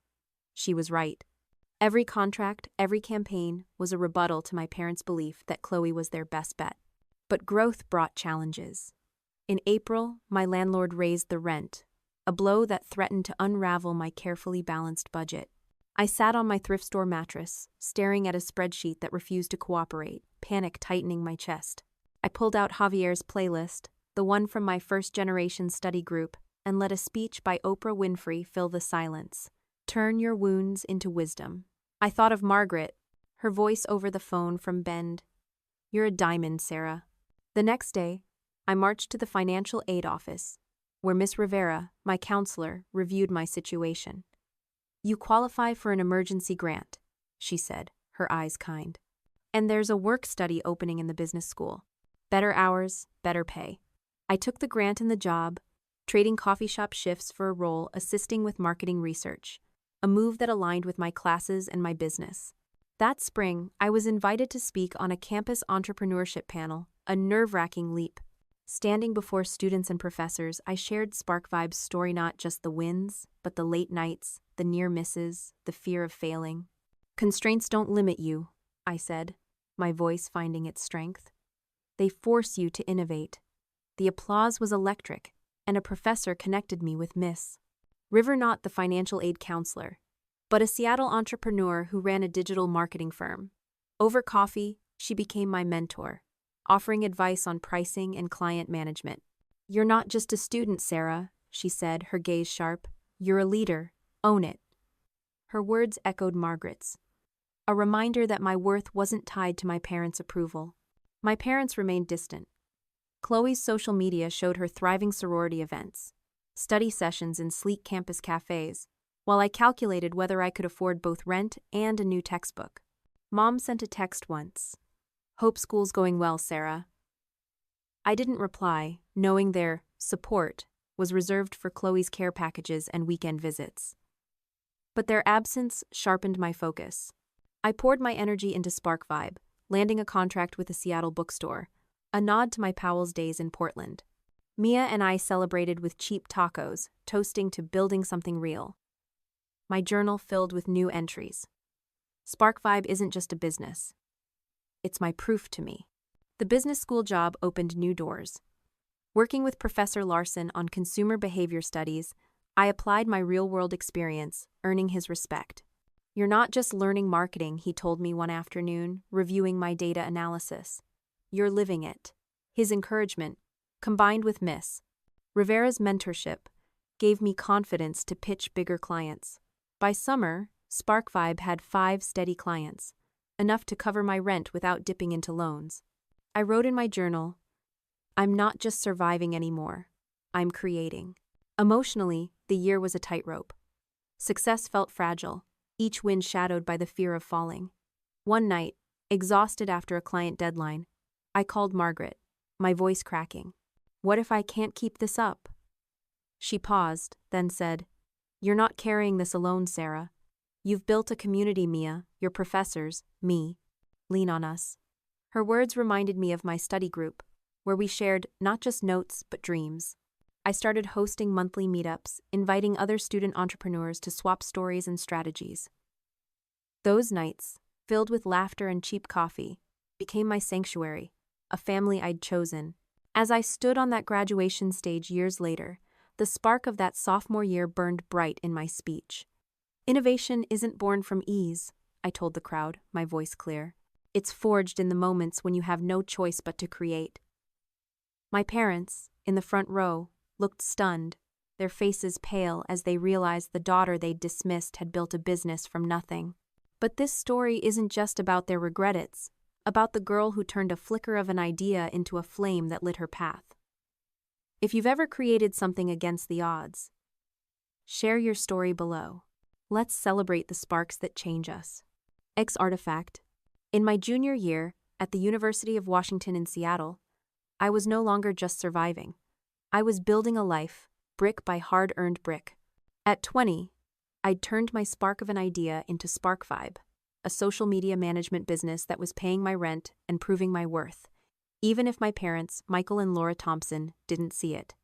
She was right. Every contract, every campaign was a rebuttal to my parents' belief that Chloe was their best bet. But growth brought challenges. In April, my landlord raised the rent, a blow that threatened to unravel my carefully balanced budget. I sat on my thrift store mattress, staring at a spreadsheet that refused to cooperate, panic tightening my chest. I pulled out Javier's playlist, the one from my first-generation study group, and let a speech by Oprah Winfrey fill the silence. Turn your wounds into wisdom. I thought of Margaret, her voice over the phone from Bend. You're a diamond, Sarah. The next day, I marched to the financial aid office, where Miss Rivera, my counselor, reviewed my situation. You qualify for an emergency grant, she said, her eyes kind. And there's a work-study opening in the business school. Better hours, better pay. I took the grant and the job, trading coffee shop shifts for a role assisting with marketing research, a move that aligned with my classes and my business. That spring, I was invited to speak on a campus entrepreneurship panel, a nerve-wracking leap. Standing before students and professors, I shared SparkVibe's story, not just the wins, but the late nights, the near misses, the fear of failing. Constraints don't limit you, I said, my voice finding its strength. They force you to innovate. The applause was electric, and a professor connected me with Miss River, not the financial aid counselor, but a Seattle entrepreneur who ran a digital marketing firm. Over coffee, she became my mentor, offering advice on pricing and client management. You're not just a student, Sarah, she said, her gaze sharp. You're a leader. Own it. Her words echoed Margaret's, a reminder that my worth wasn't tied to my parents' approval. My parents remained distant. Chloe's social media showed her thriving sorority events, study sessions in sleek campus cafes, while I calculated whether I could afford both rent and a new textbook. Mom sent a text once. Hope school's going well, Sarah. I didn't reply, knowing their support was reserved for Chloe's care packages and weekend visits. But their absence sharpened my focus. I poured my energy into SparkVibe, landing a contract with a Seattle bookstore, a nod to my Powell's days in Portland. Mia and I celebrated with cheap tacos, toasting to building something real. My journal filled with new entries. SparkVibe isn't just a business. It's my proof to me. The business school job opened new doors. Working with Professor Larson on consumer behavior studies, I applied my real-world experience, earning his respect. You're not just learning marketing, he told me one afternoon, reviewing my data analysis. You're living it. His encouragement, combined with Miss Rivera's mentorship, gave me confidence to pitch bigger clients. By summer, SparkVibe had 5 steady clients, enough to cover my rent without dipping into loans. I wrote in my journal, I'm not just surviving anymore, I'm creating. Emotionally, the year was a tightrope. Success felt fragile, each win shadowed by the fear of falling. One night, exhausted after a client deadline, I called Margaret, my voice cracking. What if I can't keep this up? She paused, then said, You're not carrying this alone, Sarah. You've built a community, Mia, your professors, me. Lean on us. Her words reminded me of my study group, where we shared not just notes but dreams. I started hosting monthly meetups, inviting other student entrepreneurs to swap stories and strategies. Those nights, filled with laughter and cheap coffee, became my sanctuary, a family I'd chosen. As I stood on that graduation stage years later, the spark of that sophomore year burned bright in my speech. Innovation isn't born from ease, I told the crowd, my voice clear. It's forged in the moments when you have no choice but to create. My parents, in the front row, looked stunned, their faces pale as they realized the daughter they'd dismissed had built a business from nothing. But this story isn't just about their regrets, about the girl who turned a flicker of an idea into a flame that lit her path. If you've ever created something against the odds, share your story below. Let's celebrate the sparks that change us. Artifact. In my junior year, at the University of Washington in Seattle, I was no longer just surviving. I was building a life, brick by hard-earned brick. At 20, I'd turned my spark of an idea into SparkVibe, a social media management business that was paying my rent and proving my worth, even if my parents, Michael and Laura Thompson, didn't see it.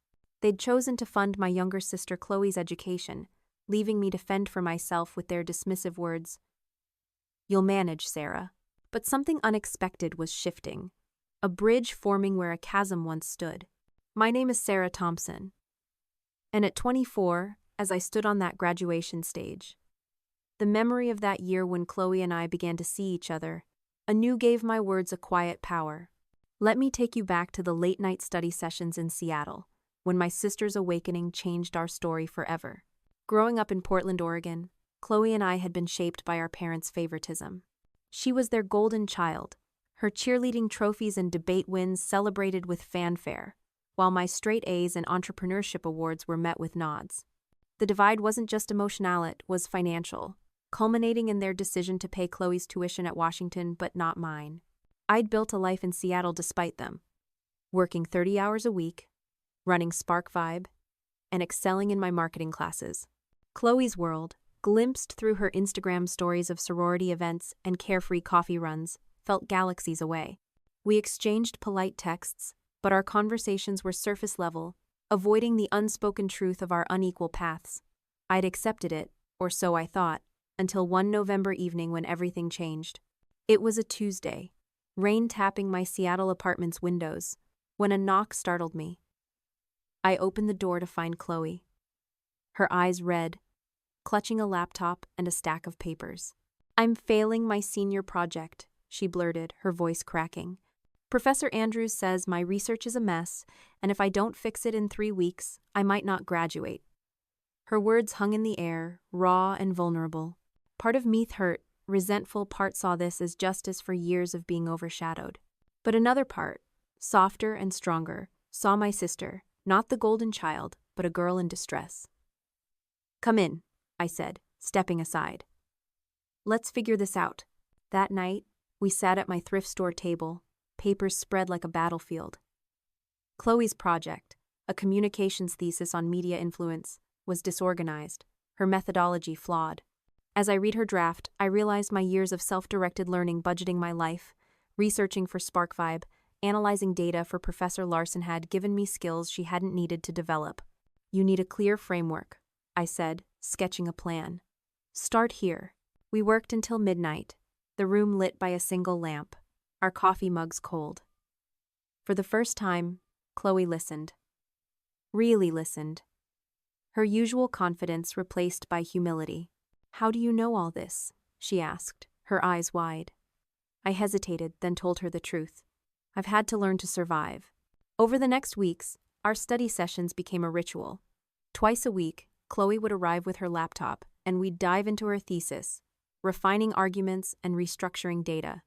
They'd chosen to fund my younger sister Chloe's education, leaving me to fend for myself with their dismissive words. You'll manage, Sarah. But something unexpected was shifting, a bridge forming where a chasm once stood. My name is Sarah Thompson. And at 24, as I stood on that graduation stage, the memory of that year when Chloe and I began to see each other, anew gave my words a quiet power. Let me take you back to the late-night study sessions in Seattle, when my sister's awakening changed our story forever. Growing up in Portland, Oregon, Chloe and I had been shaped by our parents' favoritism. She was their golden child, her cheerleading trophies and debate wins celebrated with fanfare, while my straight A's and entrepreneurship awards were met with nods. The divide wasn't just emotional, it was financial, culminating in their decision to pay Chloe's tuition at Washington but not mine. I'd built a life in Seattle despite them, working 30 hours a week, running Spark Vibe, and excelling in my marketing classes. Chloe's world, glimpsed through her Instagram stories of sorority events and carefree coffee runs, felt galaxies away. We exchanged polite texts, but our conversations were surface level, avoiding the unspoken truth of our unequal paths. I'd accepted it, or so I thought, until one November evening when everything changed. It was a Tuesday, rain tapping my Seattle apartment's windows, when a knock startled me. I opened the door to find Chloe. Her eyes red, clutching a laptop and a stack of papers. "I'm failing my senior project," she blurted, her voice cracking. "Professor Andrews says my research is a mess, and if I don't fix it in 3 weeks, I might not graduate." Her words hung in the air, raw and vulnerable. Part of me hurt, resentful part saw this as justice for years of being overshadowed. But another part, softer and stronger, saw my sister, not the golden child, but a girl in distress. "Come in," I said, stepping aside. "Let's figure this out." That night, we sat at my thrift store table, papers spread like a battlefield. Chloe's project, a communications thesis on media influence, was disorganized, her methodology flawed. As I read her draft, I realized my years of self-directed learning, budgeting my life, researching for Spark Vibe, analyzing data for Professor Larson had given me skills she hadn't needed to develop. "You need a clear framework," I said, sketching a plan. "Start here." We worked until midnight, the room lit by a single lamp, our coffee mugs cold. For the first time, Chloe listened. Really listened. Her usual confidence replaced by humility. "How do you know all this?" she asked, her eyes wide. I hesitated, then told her the truth. "I've had to learn to survive." Over the next weeks, our study sessions became a ritual. Twice a week, Chloe would arrive with her laptop, and we'd dive into her thesis, refining arguments and restructuring data.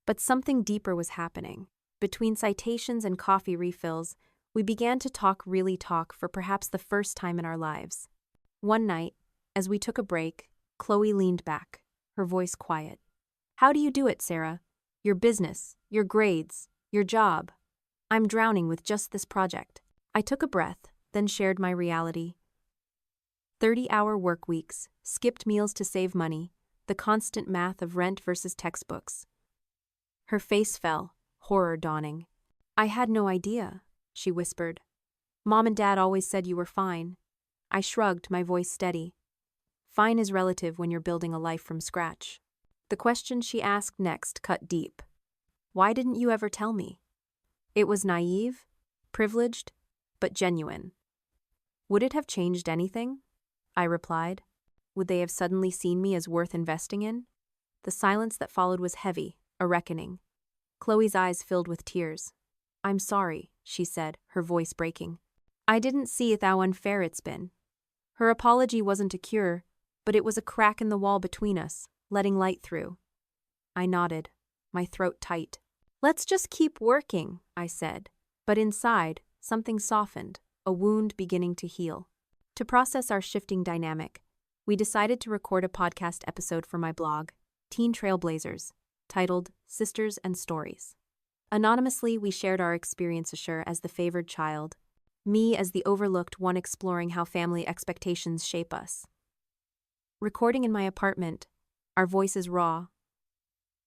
But something deeper was happening. Between citations and coffee refills, we began to really talk for perhaps the first time in our lives. One night, as we took a break, Chloe leaned back, her voice quiet. "How do you do it, Sarah? Your business, your grades, your job. I'm drowning with just this project." I took a breath, then shared my reality. 30-hour work weeks, skipped meals to save money, the constant math of rent versus textbooks. Her face fell, horror dawning. "I had no idea," she whispered. "Mom and Dad always said you were fine." I shrugged, my voice steady. Fine is relative when you're building a life from scratch. The question she asked next cut deep. "Why didn't you ever tell me?" It was naive, privileged, but genuine. "Would it have changed anything?" I replied. "Would they have suddenly seen me as worth investing in?" The silence that followed was heavy, a reckoning. Chloe's eyes filled with tears. "I'm sorry," she said, her voice breaking. "I didn't see how unfair it's been." Her apology wasn't a cure, but it was a crack in the wall between us, letting light through. I nodded, my throat tight. "Let's just keep working," I said. But inside, something softened, a wound beginning to heal. To process our shifting dynamic, we decided to record a podcast episode for my blog, Teen Trailblazers, titled Sisters and Stories. Anonymously, we shared our experience as the favored child, me as the overlooked one exploring how family expectations shape us. Recording in my apartment, our voices raw.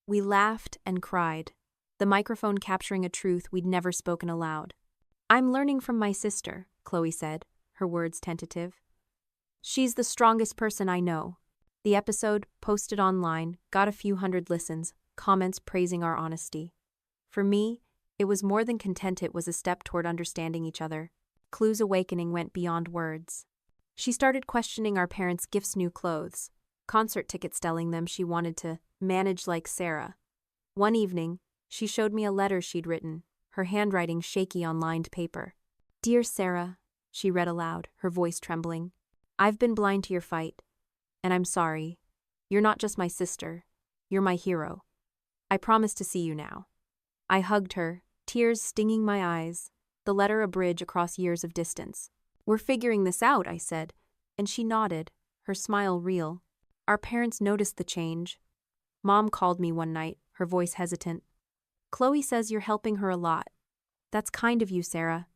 We laughed and cried, the microphone capturing a truth we'd never spoken aloud. "I'm learning from my sister," Chloe said, her words tentative. "She's the strongest person I know." The episode, posted online, got a few hundred listens, comments praising our honesty. For me, it was more than content, it was a step toward understanding each other. Chloe's awakening went beyond words. She started questioning our parents' gifts, new clothes, concert tickets, telling them she wanted to manage like Sarah. One evening, she showed me a letter she'd written, her handwriting shaky on lined paper. "Dear Sarah," she read aloud, her voice trembling, "I've been blind to your fight, and I'm sorry. You're not just my sister, you're my hero. I promise to see you now." I hugged her, tears stinging my eyes, the letter a bridge across years of distance. "We're figuring this out," I said, and she nodded, her smile real. Our parents noticed the change. Mom called me one night, her voice hesitant. "Chloe says you're helping her a lot. That's kind of you, Sarah."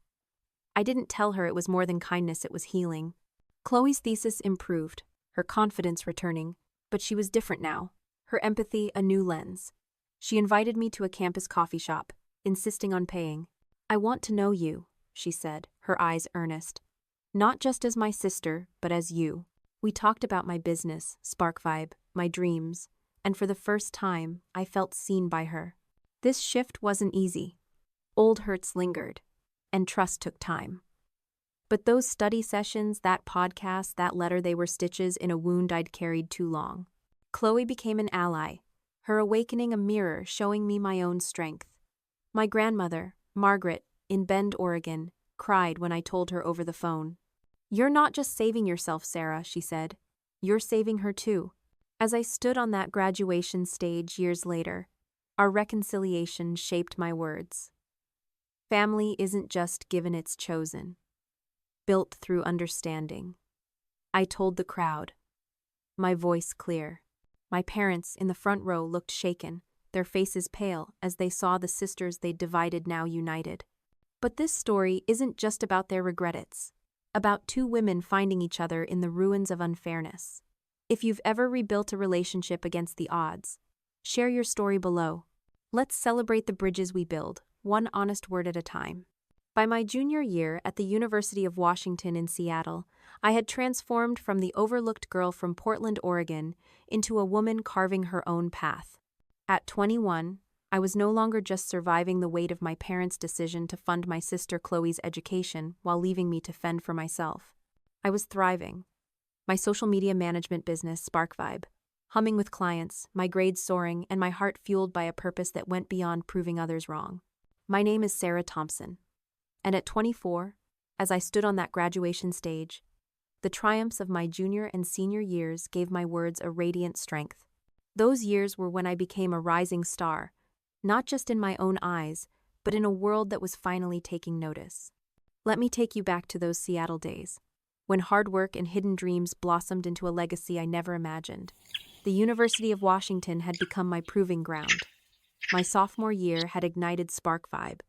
I didn't tell her it was more than kindness, it was healing. Chloe's thesis improved, her confidence returning, but she was different now, her empathy a new lens. She invited me to a campus coffee shop, insisting on paying. "I want to know you," she said, her eyes earnest. "Not just as my sister, but as you." We talked about my business, Spark Vibe, my dreams, and for the first time, I felt seen by her. This shift wasn't easy. Old hurts lingered, and trust took time. But those study sessions, that podcast, that letter, they were stitches in a wound I'd carried too long. Chloe became an ally, her awakening a mirror showing me my own strength. My grandmother, Margaret, in Bend, Oregon, cried when I told her over the phone. "You're not just saving yourself, Sarah," she said. "You're saving her too." As I stood on that graduation stage years later, our reconciliation shaped my words. Family isn't just given, it's chosen. Built through understanding. I told the crowd, my voice clear. My parents in the front row looked shaken, their faces pale as they saw the sisters they'd divided now united. But this story isn't just about their regrets. About two women finding each other in the ruins of unfairness. If you've ever rebuilt a relationship against the odds, share your story below. Let's celebrate the bridges we build, one honest word at a time. By my junior year at the University of Washington in Seattle, I had transformed from the overlooked girl from Portland, Oregon, into a woman carving her own path. At 21, I was no longer just surviving the weight of my parents' decision to fund my sister Chloe's education while leaving me to fend for myself. I was thriving. My social media management business, Spark Vibe, humming with clients, my grades soaring, and my heart fueled by a purpose that went beyond proving others wrong. My name is Sarah Thompson, and at 24, as I stood on that graduation stage, the triumphs of my junior and senior years gave my words a radiant strength. Those years were when I became a rising star, not just in my own eyes, but in a world that was finally taking notice. Let me take you back to those Seattle days, when hard work and hidden dreams blossomed into a legacy I never imagined. The University of Washington had become my proving ground. My sophomore year had ignited Spark Vibe,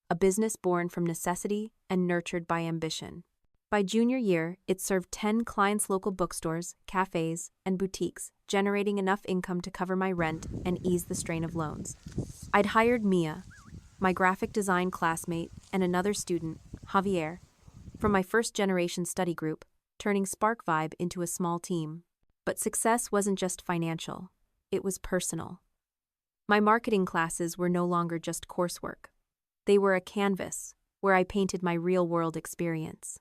a business born from necessity and nurtured by ambition. By junior year, it served 10 clients' local bookstores, cafes, and boutiques, generating enough income to cover my rent and ease the strain of loans. I'd hired Mia, my graphic design classmate, and another student, Javier, from my first-generation study group, turning Spark Vibe into a small team. But success wasn't just financial, it was personal. My marketing classes were no longer just coursework. They were a canvas where I painted my real-world experience.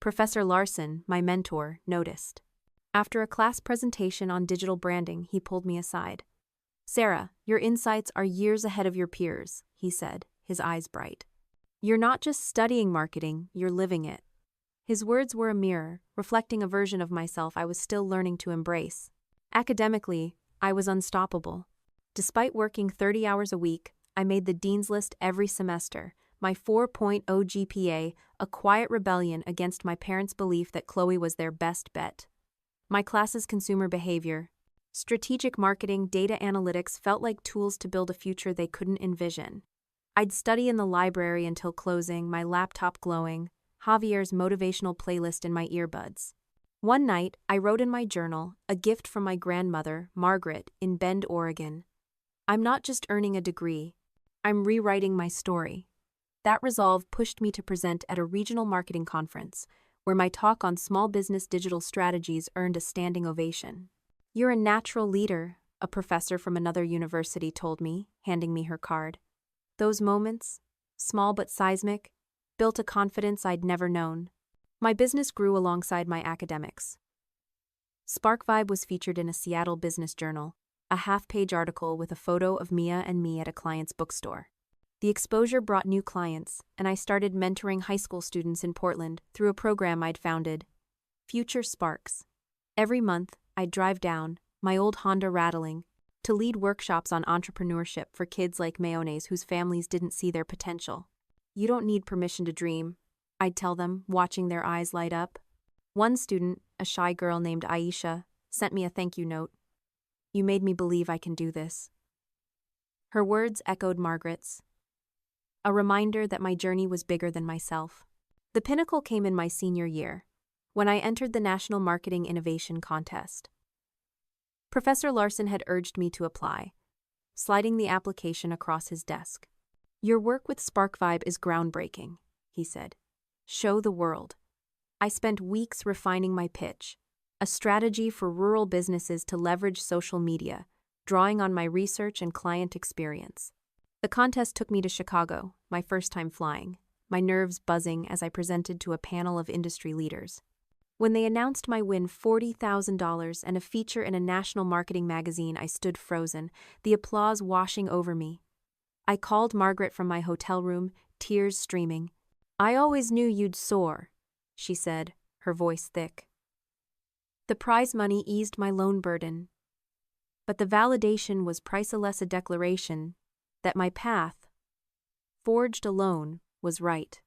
Professor Larson, my mentor, noticed. After a class presentation on digital branding, he pulled me aside. "Sarah, your insights are years ahead of your peers," he said, his eyes bright. "You're not just studying marketing, you're living it." His words were a mirror, reflecting a version of myself I was still learning to embrace. Academically, I was unstoppable. Despite working 30 hours a week, I made the dean's list every semester. My 4.0 GPA, a quiet rebellion against my parents' belief that Chloe was their best bet. My class's consumer behavior, strategic marketing, data analytics felt like tools to build a future they couldn't envision. I'd study in the library until closing, my laptop glowing, Javier's motivational playlist in my earbuds. One night, I wrote in my journal, a gift from my grandmother, Margaret, in Bend, Oregon. "I'm not just earning a degree, I'm rewriting my story." That resolve pushed me to present at a regional marketing conference, where my talk on small business digital strategies earned a standing ovation. "You're a natural leader," a professor from another university told me, handing me her card. Those moments, small but seismic, built a confidence I'd never known. My business grew alongside my academics. Spark Vibe was featured in a Seattle business journal, a half-page article with a photo of Mia and me at a client's bookstore. The exposure brought new clients, and I started mentoring high school students in Portland through a program I'd founded, Future Sparks. Every month, I'd drive down, my old Honda rattling, to lead workshops on entrepreneurship for kids like Mayonnaise whose families didn't see their potential. "You don't need permission to dream," I'd tell them, watching their eyes light up. One student, a shy girl named Aisha, sent me a thank you note. "You made me believe I can do this." Her words echoed Margaret's, a reminder that my journey was bigger than myself. The pinnacle came in my senior year, when I entered the National Marketing Innovation Contest. Professor Larson had urged me to apply, sliding the application across his desk. "Your work with Spark Vibe is groundbreaking," he said. "Show the world." I spent weeks refining my pitch, a strategy for rural businesses to leverage social media, drawing on my research and client experience. The contest took me to Chicago, my first time flying, my nerves buzzing as I presented to a panel of industry leaders. When they announced my win, $40,000 and a feature in a national marketing magazine, I stood frozen, the applause washing over me. I called Margaret from my hotel room, tears streaming. "I always knew you'd soar," she said, her voice thick. The prize money eased my loan burden, but the validation was priceless, a declaration that my path, forged alone, was right.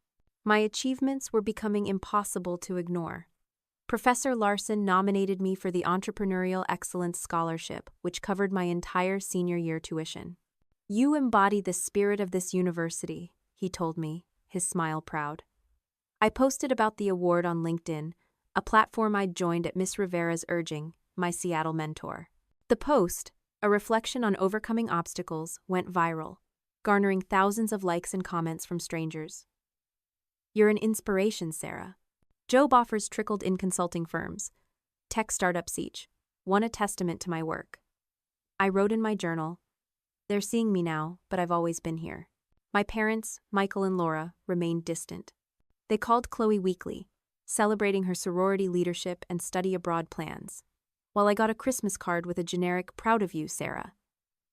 My achievements were becoming impossible to ignore. Professor Larson nominated me for the Entrepreneurial Excellence Scholarship, which covered my entire senior year tuition. "You embody the spirit of this university," he told me, his smile proud. I posted about the award on LinkedIn, a platform I'd joined at Miss Rivera's urging, my Seattle mentor. The post, a reflection on overcoming obstacles, went viral, garnering thousands of likes and comments from strangers. "You're an inspiration, Sarah." Job offers trickled in consulting firms, tech startups each, one a testament to my work. I wrote in my journal, "They're seeing me now, but I've always been here." My parents, Michael and Laura, remained distant. They called Chloe weekly, celebrating her sorority leadership and study abroad plans, while I got a Christmas card with a generic "Proud of you, Sarah."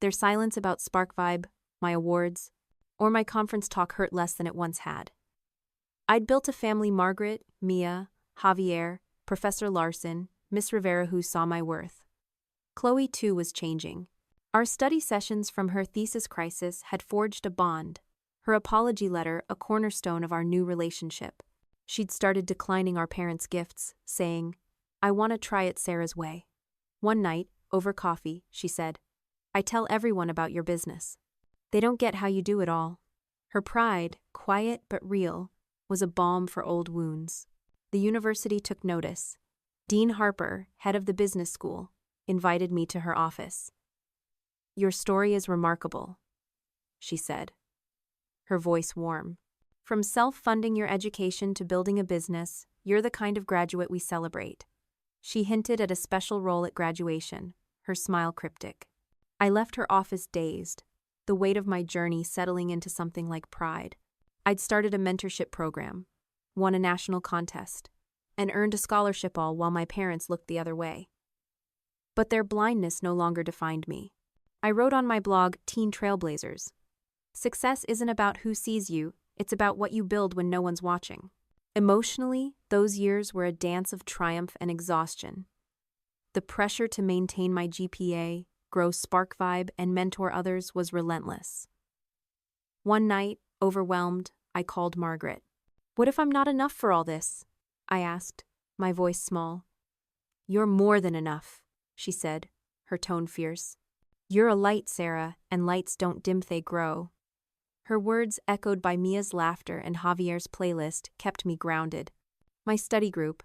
Their silence about Spark Vibe, my awards, or my conference talk hurt less than it once had. I'd built a family: Margaret, Mia, Javier, Professor Larson, Miss Rivera, who saw my worth. Chloe, too, was changing. Our study sessions from her thesis crisis had forged a bond, her apology letter a cornerstone of our new relationship. She'd started declining our parents' gifts, saying, "I want to try it Sarah's way." One night, over coffee, she said, "I tell everyone about your business. They don't get how you do it all." Her pride, quiet but real, was a balm for old wounds. The university took notice. Dean Harper, head of the business school, invited me to her office. "Your story is remarkable," she said, her voice warm. "From self-funding your education to building a business, you're the kind of graduate we celebrate." She hinted at a special role at graduation, her smile cryptic. I left her office dazed, the weight of my journey settling into something like pride. I'd started a mentorship program, won a national contest, and earned a scholarship, all while my parents looked the other way. But their blindness no longer defined me. I wrote on my blog, Teen Trailblazers, "Success isn't about who sees you, it's about what you build when no one's watching." Emotionally, those years were a dance of triumph and exhaustion. The pressure to maintain my GPA, grow Spark Vibe, and mentor others was relentless. One night, overwhelmed, I called Margaret. "What if I'm not enough for all this?" I asked, my voice small. "You're more than enough," she said, her tone fierce. "You're a light, Sarah, and lights don't dim, they grow." Her words, echoed by Mia's laughter and Javier's playlist, kept me grounded. My study group,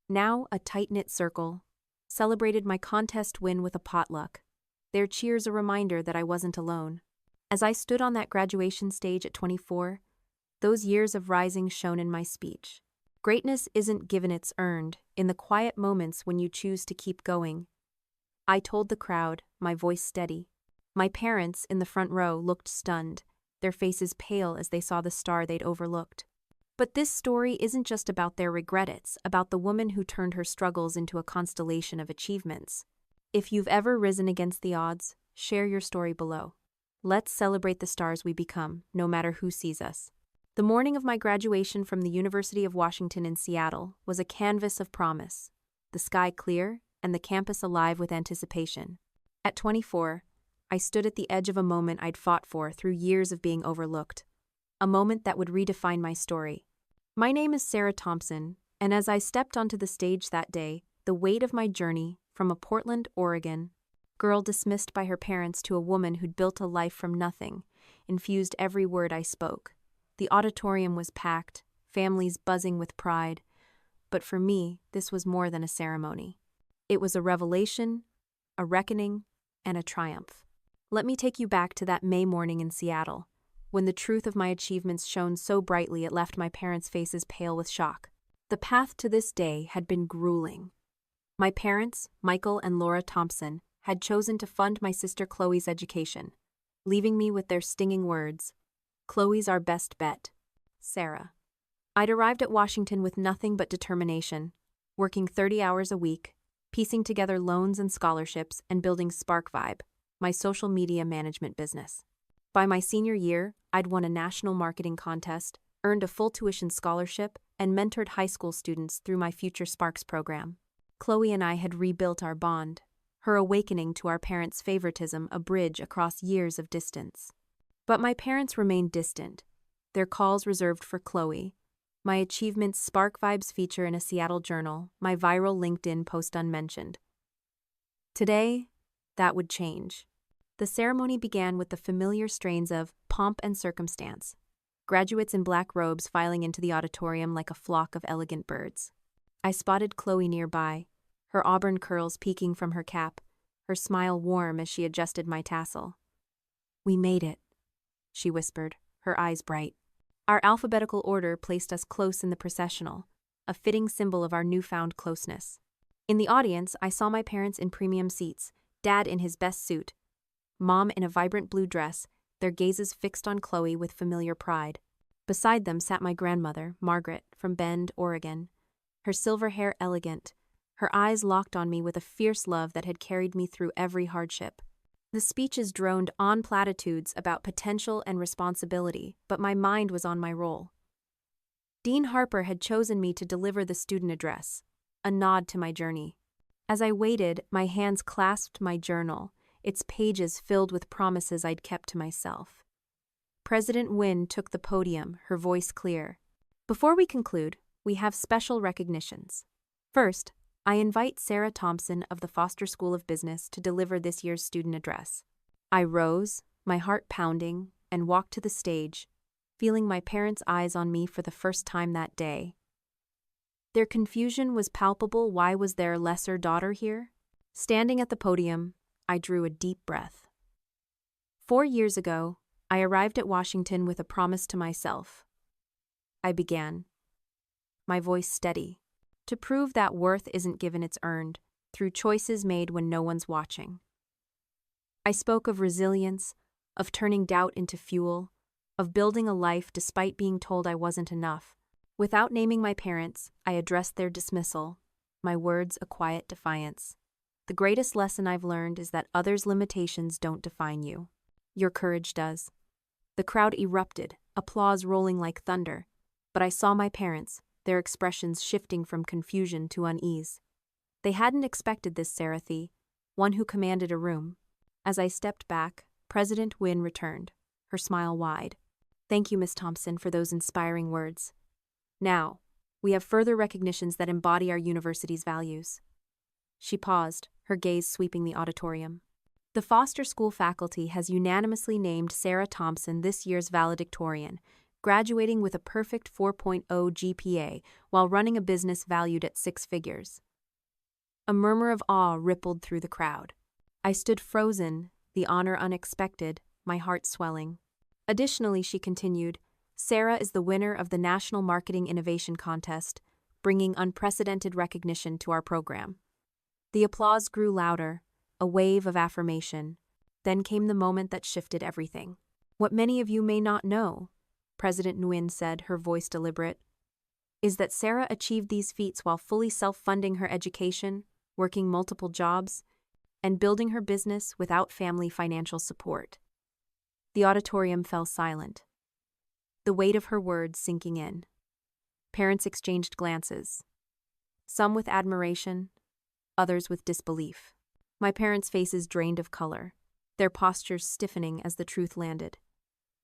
now a tight-knit circle, celebrated my contest win with a potluck, their cheers a reminder that I wasn't alone. As I stood on that graduation stage at 24, those years of rising shone in my speech. Greatness isn't given, it's earned, in the quiet moments when you choose to keep going. I told the crowd, my voice steady. My parents, in the front row, looked stunned, their faces pale as they saw the star they'd overlooked. But this story isn't just about their regret, it's about the woman who turned her struggles into a constellation of achievements. If you've ever risen against the odds, share your story below. Let's celebrate the stars we become, no matter who sees us. The morning of my graduation from the University of Washington in Seattle was a canvas of promise, the sky clear and the campus alive with anticipation. At 24, I stood at the edge of a moment I'd fought for through years of being overlooked, a moment that would redefine my story. My name is Sarah Thompson, and as I stepped onto the stage that day, the weight of my journey from a Portland, Oregon girl dismissed by her parents to a woman who'd built a life from nothing infused every word I spoke. The auditorium was packed, families buzzing with pride, but for me, this was more than a ceremony. It was a revelation, a reckoning, and a triumph. Let me take you back to that May morning in Seattle, when the truth of my achievements shone so brightly it left my parents' faces pale with shock. The path to this day had been grueling. My parents, Michael and Laura Thompson, had chosen to fund my sister Chloe's education, leaving me with their stinging words, "Chloe's our best bet, Sarah." I'd arrived at Washington with nothing but determination, working 30 hours a week, piecing together loans and scholarships, and building Spark Vibe, my social media management business. By my senior year, I'd won a national marketing contest, earned a full tuition scholarship, and mentored high school students through my Future Sparks program. Chloe and I had rebuilt our bond, her awakening to our parents' favoritism a bridge across years of distance. But my parents remained distant, their calls reserved for Chloe, my achievements Spark Vibes feature in a Seattle journal, my viral LinkedIn post unmentioned. Today, that would change. The ceremony began with the familiar strains of pomp and circumstance, graduates in black robes filing into the auditorium like a flock of elegant birds. I spotted Chloe nearby, her auburn curls peeking from her cap, her smile warm as she adjusted my tassel. "We made it," she whispered, her eyes bright. Our alphabetical order placed us close in the processional, a fitting symbol of our newfound closeness. In the audience, I saw my parents in premium seats, Dad in his best suit, Mom in a vibrant blue dress, their gazes fixed on Chloe with familiar pride. Beside them sat my grandmother, Margaret, from Bend, Oregon, her silver hair elegant, her eyes locked on me with a fierce love that had carried me through every hardship. The speeches droned on platitudes about potential and responsibility, but my mind was on my role. Dean Harper had chosen me to deliver the student address, a nod to my journey. As I waited, my hands clasped my journal, its pages filled with promises I'd kept to myself. President Wynne took the podium, her voice clear. "Before we conclude, we have special recognitions. First, I invite Sarah Thompson of the Foster School of Business to deliver this year's student address." I rose, my heart pounding, and walked to the stage, feeling my parents' eyes on me for the first time that day. Their confusion was palpable. Why was their lesser daughter here? Standing at the podium, I drew a deep breath. 4 years ago, I arrived at Washington with a promise to myself. I began, my voice steady, to prove that worth isn't given, it's earned, through choices made when no one's watching. I spoke of resilience, of turning doubt into fuel, of building a life despite being told I wasn't enough. Without naming my parents, I addressed their dismissal, my words a quiet defiance. The greatest lesson I've learned is that others' limitations don't define you. Your courage does. The crowd erupted, applause rolling like thunder, but I saw my parents, their expressions shifting from confusion to unease. They hadn't expected this Sarathi, one who commanded a room. As I stepped back, President Wynne returned, her smile wide. "Thank you, Miss Thompson, for those inspiring words. Now, we have further recognitions that embody our university's values." She paused, her gaze sweeping the auditorium. "The Foster School faculty has unanimously named Sarah Thompson this year's valedictorian, graduating with a perfect 4.0 GPA while running a business valued at 6 figures." A murmur of awe rippled through the crowd. I stood frozen, the honor unexpected, my heart swelling. Additionally, she continued, "Sarah is the winner of the National Marketing Innovation Contest, bringing unprecedented recognition to our program." The applause grew louder, a wave of affirmation. Then came the moment that shifted everything. What many of you may not know, President Nguyen said, her voice deliberate, is that Sarah achieved these feats while fully self-funding her education, working multiple jobs, and building her business without family financial support. The auditorium fell silent, the weight of her words sinking in. Parents exchanged glances, some with admiration, others with disbelief. My parents' faces drained of color, their postures stiffening as the truth landed.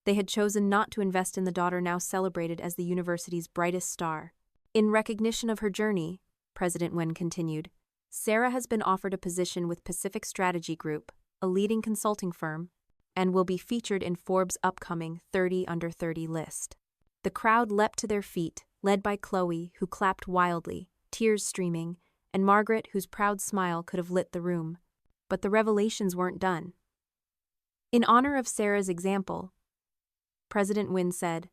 They had chosen not to invest in the daughter now celebrated as the university's brightest star. In recognition of her journey, President Nguyen continued, Sarah has been offered a position with Pacific Strategy Group, a leading consulting firm, and will be featured in Forbes' upcoming 30 Under 30 list. The crowd leapt to their feet, led by Chloe, who clapped wildly, tears streaming, and Margaret, whose proud smile could have lit the room. But the revelations weren't done. In honor of Sarah's example, President Nguyen said,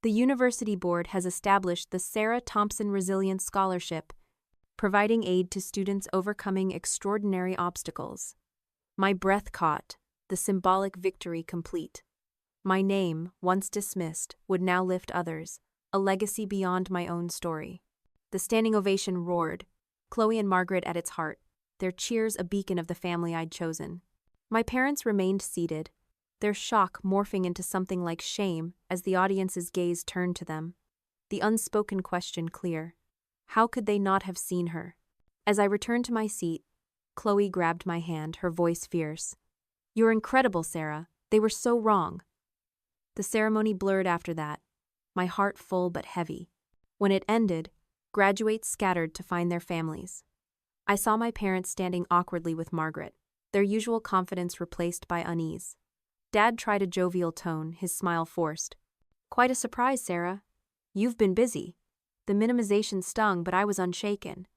the University Board has established the Sarah Thompson Resilience Scholarship, providing aid to students overcoming extraordinary obstacles. My breath caught, the symbolic victory complete. My name, once dismissed, would now lift others, a legacy beyond my own story. The standing ovation roared, Chloe and Margaret at its heart, their cheers a beacon of the family I'd chosen. My parents remained seated, their shock morphing into something like shame as the audience's gaze turned to them. The unspoken question clear. How could they not have seen her? As I returned to my seat, Chloe grabbed my hand, her voice fierce. You're incredible, Sarah. They were so wrong. The ceremony blurred after that, my heart full but heavy. When it ended, graduates scattered to find their families. I saw my parents standing awkwardly with Margaret, their usual confidence replaced by unease. Dad tried a jovial tone, his smile forced. Quite a surprise, Sarah. You've been busy. The minimization stung, but I was unshaken.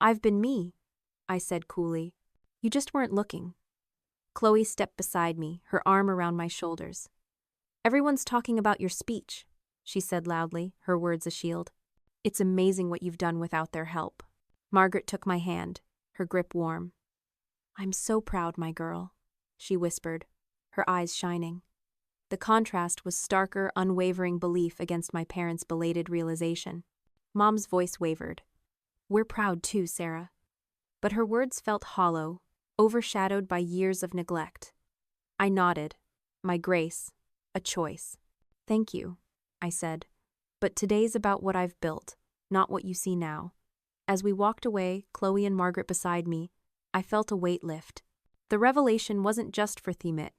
I've been me, I said coolly. You just weren't looking. Chloe stepped beside me, her arm around my shoulders. Everyone's talking about your speech, she said loudly, her words a shield. It's amazing what you've done without their help. Margaret took my hand, her grip warm. I'm so proud, my girl, she whispered, her eyes shining. The contrast was starker, unwavering belief against my parents' belated realization. Mom's voice wavered. We're proud too, Sarah. But her words felt hollow, overshadowed by years of neglect. I nodded, my grace, a choice. Thank you, I said. But today's about what I've built, not what you see now. As we walked away, Chloe and Margaret beside me, I felt a weight lift. The revelation wasn't just for Themit,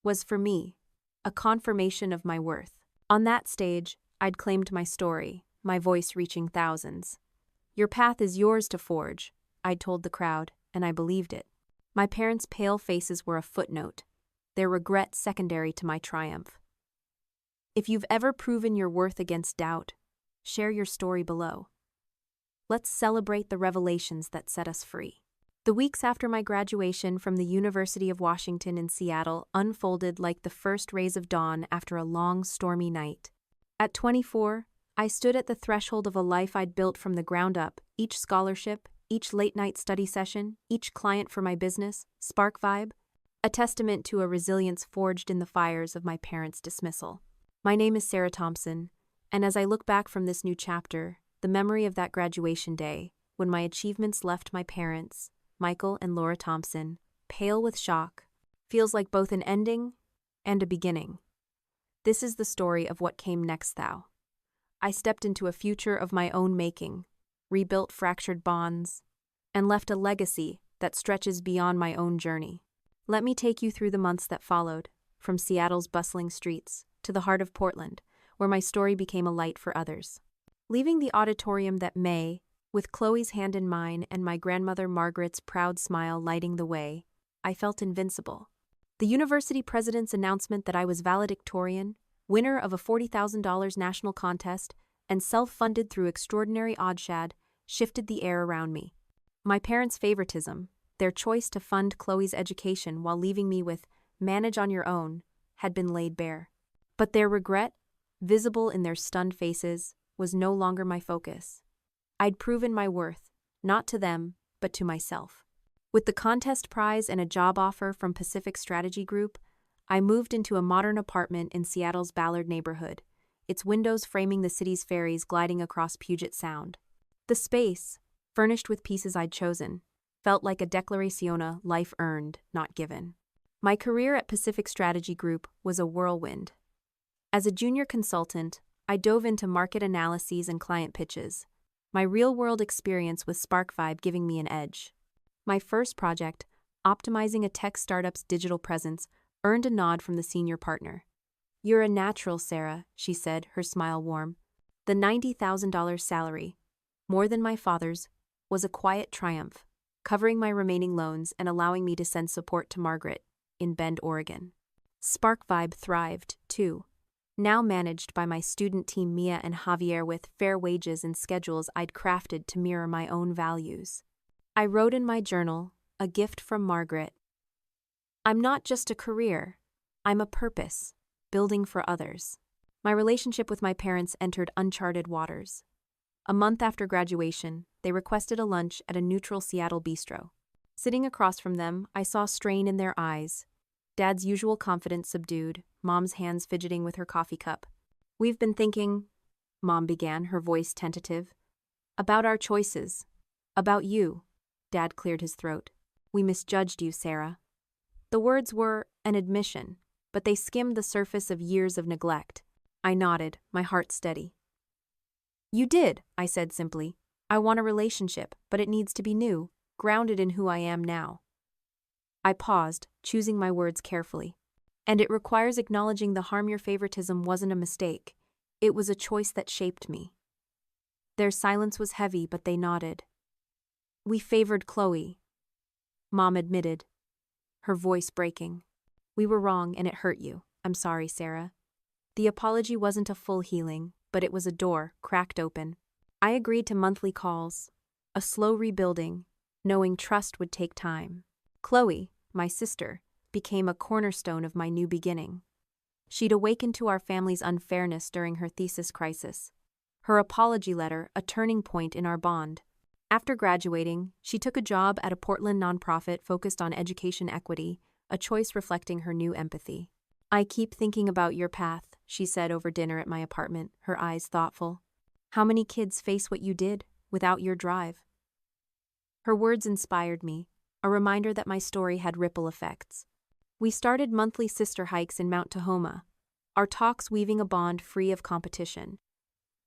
was for me, a confirmation of my worth. On that stage, I'd claimed my story, my voice reaching thousands. Your path is yours to forge, I'd told the crowd, and I believed it. My parents' pale faces were a footnote, their regret secondary to my triumph. If you've ever proven your worth against doubt, share your story below. Let's celebrate the revelations that set us free. The weeks after my graduation from the University of Washington in Seattle unfolded like the first rays of dawn after a long, stormy night. At 24, I stood at the threshold of a life I'd built from the ground up, each scholarship, each late-night study session, each client for my business, Spark Vibe, a testament to a resilience forged in the fires of my parents' dismissal. My name is Sarah Thompson, and as I look back from this new chapter, the memory of that graduation day, when my achievements left my parents, Michael and Laura Thompson, pale with shock, feels like both an ending and a beginning. This is the story of what came next, thou. I stepped into a future of my own making, rebuilt fractured bonds, and left a legacy that stretches beyond my own journey. Let me take you through the months that followed, from Seattle's bustling streets to the heart of Portland, where my story became a light for others. Leaving the auditorium that May, with Chloe's hand in mine and my grandmother Margaret's proud smile lighting the way, I felt invincible. The university president's announcement that I was valedictorian, winner of a $40,000 national contest, and self-funded through extraordinary oddshad, shifted the air around me. My parents' favoritism, their choice to fund Chloe's education while leaving me with manage on your own, had been laid bare. But their regret, visible in their stunned faces, was no longer my focus. I'd proven my worth, not to them, but to myself. With the contest prize and a job offer from Pacific Strategy Group, I moved into a modern apartment in Seattle's Ballard neighborhood, its windows framing the city's ferries gliding across Puget Sound. The space, furnished with pieces I'd chosen, felt like a declarazione, life earned, not given. My career at Pacific Strategy Group was a whirlwind. As a junior consultant, I dove into market analyses and client pitches, my real-world experience with SparkVibe giving me an edge. My first project, optimizing a tech startup's digital presence, earned a nod from the senior partner. "You're a natural, Sarah," she said, her smile warm. The $90,000 salary, more than my father's, was a quiet triumph, covering my remaining loans and allowing me to send support to Margaret in Bend, Oregon. SparkVibe thrived, too, now managed by my student team Mia and Javier with fair wages and schedules I'd crafted to mirror my own values. I wrote in my journal, a gift from Margaret. "I'm not just a career, I'm a purpose, building for others." My relationship with my parents entered uncharted waters. A month after graduation, they requested a lunch at a neutral Seattle bistro. Sitting across from them, I saw strain in their eyes. Dad's usual confidence subdued, Mom's hands fidgeting with her coffee cup. "We've been thinking," Mom began, her voice tentative, "about our choices. About you." Dad cleared his throat. "We misjudged you, Sarah." The words were an admission, but they skimmed the surface of years of neglect. I nodded, my heart steady. "You did," I said simply. "I want a relationship, but it needs to be new, grounded in who I am now." I paused, choosing my words carefully. "And it requires acknowledging the harm your favoritism wasn't a mistake. It was a choice that shaped me." Their silence was heavy, but they nodded. "We favored Chloe," Mom admitted, her voice breaking. "We were wrong and it hurt you. I'm sorry, Sarah." The apology wasn't a full healing, but it was a door, cracked open. I agreed to monthly calls, a slow rebuilding, knowing trust would take time. Chloe, my sister, became a cornerstone of my new beginning. She'd awakened to our family's unfairness during her thesis crisis. Her apology letter, a turning point in our bond. After graduating, she took a job at a Portland nonprofit focused on education equity, a choice reflecting her new empathy. "I keep thinking about your path," she said over dinner at my apartment, her eyes thoughtful. "How many kids face what you did without your drive?" Her words inspired me, a reminder that my story had ripple effects. We started monthly sister hikes in Mount Tahoma, our talks weaving a bond free of competition.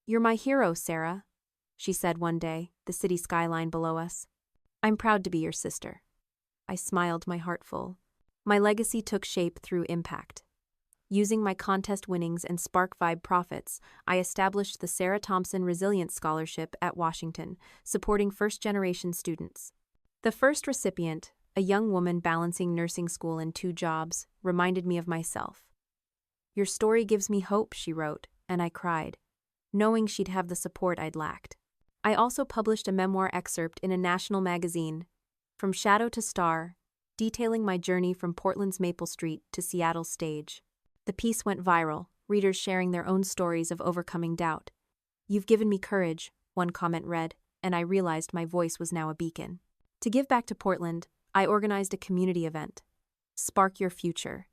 "You're my hero, Sarah," she said one day, the city skyline below us. "I'm proud to be your sister." I smiled, my heart full. My legacy took shape through impact. Using my contest winnings and SparkVibe profits, I established the Sarah Thompson Resilience Scholarship at Washington, supporting first-generation students. The first recipient, a young woman balancing nursing school and 2 jobs, reminded me of myself. "Your story gives me hope," she wrote, and I cried, knowing she'd have the support I'd lacked. I also published a memoir excerpt in a national magazine, From Shadow to Star, detailing my journey from Portland's Maple Street to Seattle's stage. The piece went viral, readers sharing their own stories of overcoming doubt. "You've given me courage," one comment read, and I realized my voice was now a beacon. To give back to Portland, I organized a community event, Spark Your Future,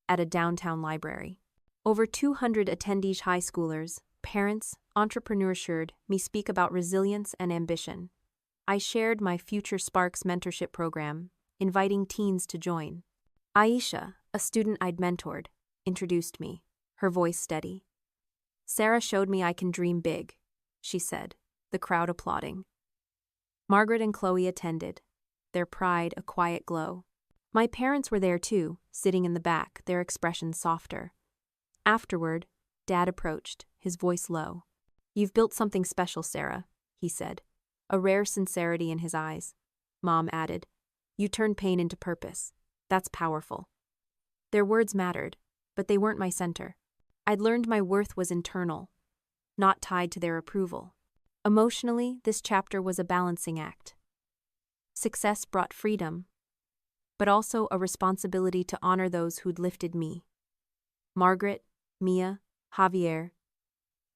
at a downtown library. Over 200 attendees, high schoolers, parents, entrepreneurs heard me speak about resilience and ambition. I shared my Future Sparks mentorship program, inviting teens to join. Aisha, a student I'd mentored, introduced me, her voice steady. "Sarah showed me I can dream big," she said, the crowd applauding. Margaret and Chloe attended, their pride a quiet glow. My parents were there too, sitting in the back, their expressions softer. Afterward, Dad approached, his voice low. "You've built something special, Sarah," he said, a rare sincerity in his eyes. Mom added, "You turned pain into purpose. That's powerful." Their words mattered, but they weren't my center. I'd learned my worth was internal, not tied to their approval. Emotionally, this chapter was a balancing act. Success brought freedom, but also a responsibility to honor those who'd lifted me. Margaret, Mia, Javier,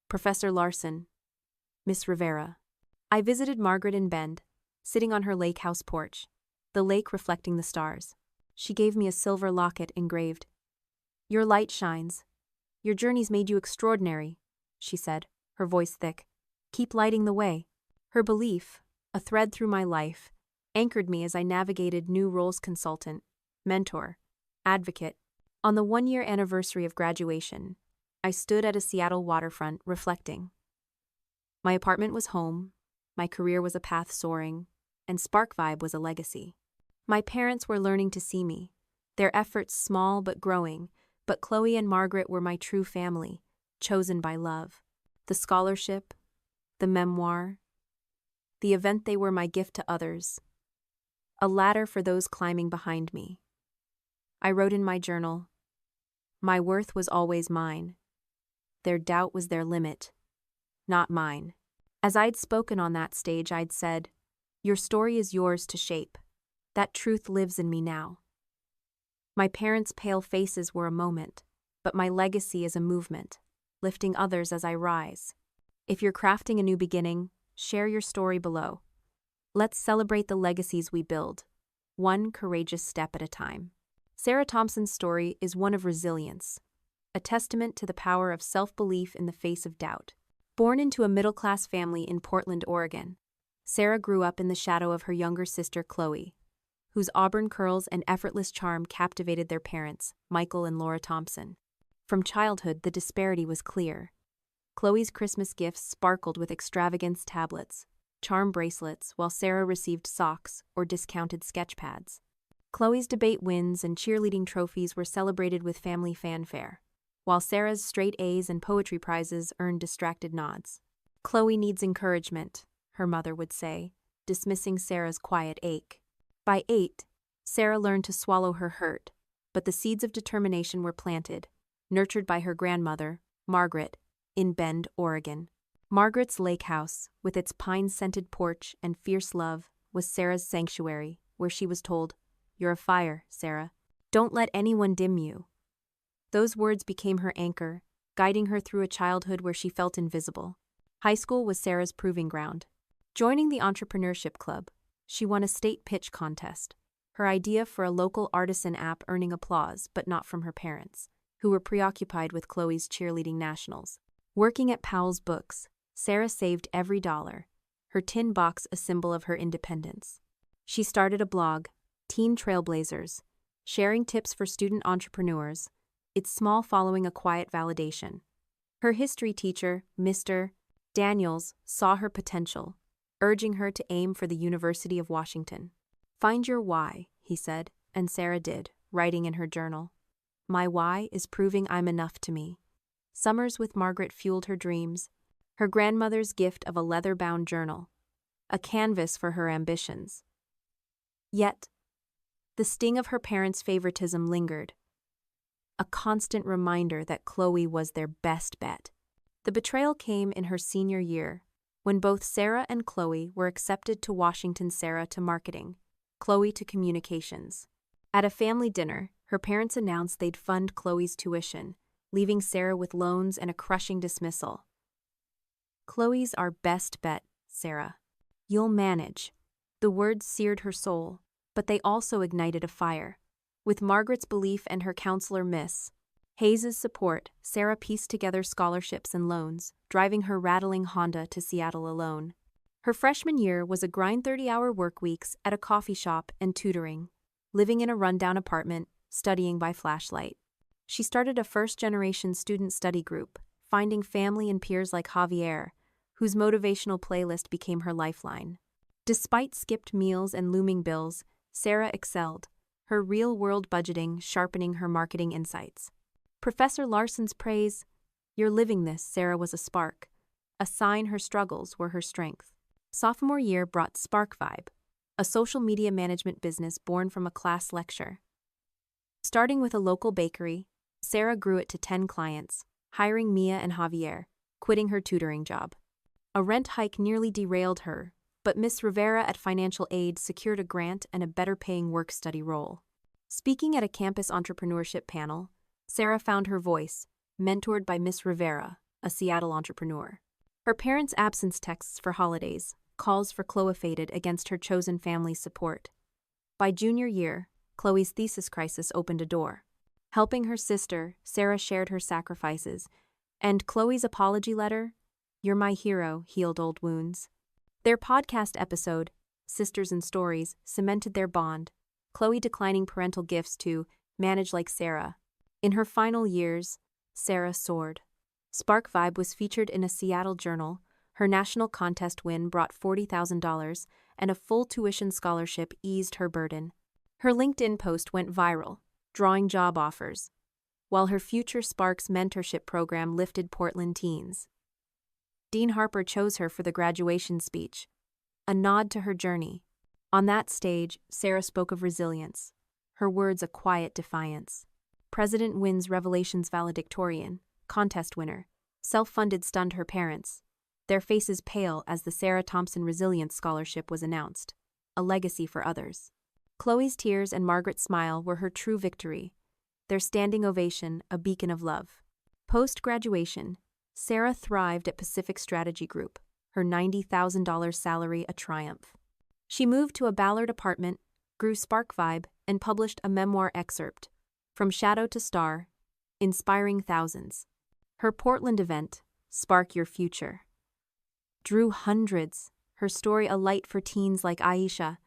Professor Larson, Miss Rivera. I visited Margaret in Bend, sitting on her lake house porch, the lake reflecting the stars. She gave me a silver locket engraved, Your light shines. Your journey's made you extraordinary, she said, her voice thick. Keep lighting the way. Her belief, a thread through my life, anchored me as I navigated new roles: consultant, mentor, advocate. On the 1-year anniversary of graduation, I stood at a Seattle waterfront reflecting. My apartment was home, my career was a path soaring, and Spark Vibe was a legacy. My parents were learning to see me, their efforts small but growing, but Chloe and Margaret were my true family, chosen by love. The scholarship, the memoir, the event, they were my gift to others, a ladder for those climbing behind me. I wrote in my journal, my worth was always mine. Their doubt was their limit, not mine. As I'd spoken on that stage, I'd said, your story is yours to shape. That truth lives in me now. My parents' pale faces were a moment, but my legacy is a movement, lifting others as I rise. If you're crafting a new beginning, share your story below. Let's celebrate the legacies we build, one courageous step at a time. Sarah Thompson's story is one of resilience, a testament to the power of self-belief in the face of doubt. Born into a middle-class family in Portland, Oregon, Sarah grew up in the shadow of her younger sister Chloe, whose auburn curls and effortless charm captivated their parents, Michael and Laura Thompson. From childhood, the disparity was clear. Chloe's Christmas gifts sparkled with extravagance: tablets, charm bracelets, while Sarah received socks or discounted sketch pads. Chloe's debate wins and cheerleading trophies were celebrated with family fanfare, while Sarah's straight A's and poetry prizes earned distracted nods. Chloe needs encouragement, her mother would say, dismissing Sarah's quiet ache. By 8, Sarah learned to swallow her hurt, but the seeds of determination were planted, nurtured by her grandmother, Margaret, in Bend, Oregon. Margaret's lake house, with its pine-scented porch and fierce love, was Sarah's sanctuary, where she was told, "You're a fire, Sarah. Don't let anyone dim you." Those words became her anchor, guiding her through a childhood where she felt invisible. High school was Sarah's proving ground. Joining the entrepreneurship club, she won a state pitch contest, her idea for a local artisan app earning applause, but not from her parents, who were preoccupied with Chloe's cheerleading nationals. Working at Powell's Books, Sarah saved every dollar, her tin box a symbol of her independence. She started a blog, Teen Trailblazers, sharing tips for student entrepreneurs, its small following a quiet validation. Her history teacher, Mr. Daniels, saw her potential, urging her to aim for the University of Washington. "Find your why," he said, and Sarah did, writing in her journal. "My why is proving I'm enough to me." Summers with Margaret fueled her dreams, her grandmother's gift of a leather-bound journal, a canvas for her ambitions. Yet, the sting of her parents' favoritism lingered, a constant reminder that Chloe was their best bet. The betrayal came in her senior year, when both Sarah and Chloe were accepted to Washington. Sarah to marketing, Chloe to communications. At a family dinner, her parents announced they'd fund Chloe's tuition, leaving Sarah with loans and a crushing dismissal. "Chloe's our best bet, Sarah. You'll manage." The words seared her soul, but they also ignited a fire. With Margaret's belief and her counselor Miss Hayes' support, Sarah pieced together scholarships and loans, driving her rattling Honda to Seattle alone. Her freshman year was a grind 30-hour work weeks at a coffee shop and tutoring, living in a rundown apartment, studying by flashlight. She started a first-generation student study group, finding family and peers like Javier, whose motivational playlist became her lifeline. Despite skipped meals and looming bills, Sarah excelled, her real-world budgeting sharpening her marketing insights. Professor Larson's praise, "You're living this," Sarah, was a spark, a sign her struggles were her strength. Sophomore year brought Spark Vibe, a social media management business born from a class lecture. Starting with a local bakery, Sarah grew it to 10 clients, hiring Mia and Javier, quitting her tutoring job. A rent hike nearly derailed her, but Miss Rivera at Financial Aid secured a grant and a better-paying work-study role. Speaking at a campus entrepreneurship panel, Sarah found her voice, mentored by Miss Rivera, a Seattle entrepreneur. Her parents' absence texts for holidays, calls for Chloe faded against her chosen family's support. By junior year, Chloe's thesis crisis opened a door. Helping her sister, Sarah shared her sacrifices, and Chloe's apology letter, "You're my hero," healed old wounds. Their podcast episode, Sisters and Stories, cemented their bond, Chloe declining parental gifts to manage like Sarah. In her final years, Sarah soared. Spark Vibe was featured in a Seattle journal. Her national contest win brought $40,000, and a full tuition scholarship eased her burden. Her LinkedIn post went viral, drawing job offers, while her Future Sparks mentorship program lifted Portland teens. Dean Harper chose her for the graduation speech, a nod to her journey. On that stage, Sarah spoke of resilience, her words a quiet defiance. President wins Revelations valedictorian, contest winner, self-funded stunned her parents, their faces pale as the Sarah Thompson Resilience Scholarship was announced, a legacy for others. Chloe's tears and Margaret's smile were her true victory, their standing ovation a beacon of love. Post-graduation, Sarah thrived at Pacific Strategy Group, her $90,000 salary a triumph. She moved to a Ballard apartment, grew Spark Vibe, and published a memoir excerpt, From Shadow to Star, inspiring thousands. Her Portland event, Spark Your Future, drew hundreds, her story a light for teens like Aisha.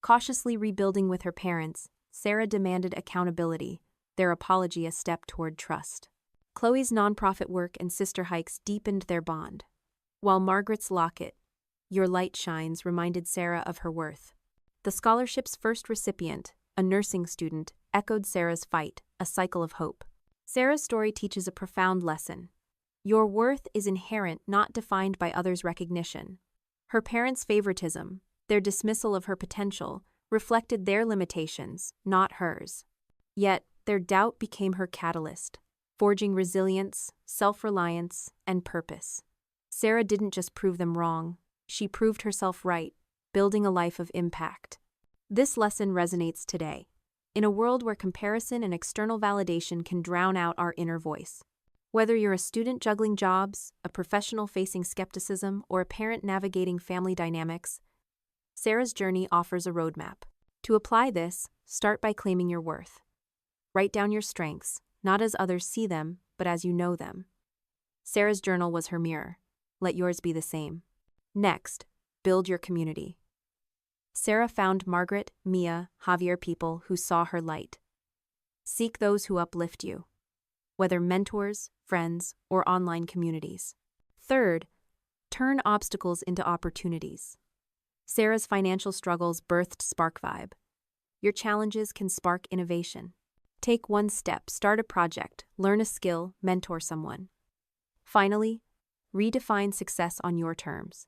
Cautiously rebuilding with her parents, Sarah demanded accountability, their apology a step toward trust. Chloe's nonprofit work and sister hikes deepened their bond, while Margaret's locket, Your Light Shines, reminded Sarah of her worth. The scholarship's first recipient, a nursing student, echoed Sarah's fight, a cycle of hope. Sarah's story teaches a profound lesson. Your worth is inherent, not defined by others' recognition. Her parents' favoritism, their dismissal of her potential, reflected their limitations, not hers. Yet, their doubt became her catalyst, forging resilience, self-reliance, and purpose. Sarah didn't just prove them wrong, she proved herself right, building a life of impact. This lesson resonates today, in a world where comparison and external validation can drown out our inner voice. Whether you're a student juggling jobs, a professional facing skepticism, or a parent navigating family dynamics, Sarah's journey offers a roadmap. To apply this, start by claiming your worth. Write down your strengths, not as others see them, but as you know them. Sarah's journal was her mirror. Let yours be the same. Next, build your community. Sarah found Margaret, Mia, Javier people who saw her light. Seek those who uplift you, whether mentors, friends, or online communities. Third, turn obstacles into opportunities. Sarah's financial struggles birthed Spark Vibe. Your challenges can spark innovation. Take one step, start a project, learn a skill, mentor someone. Finally, redefine success on your terms.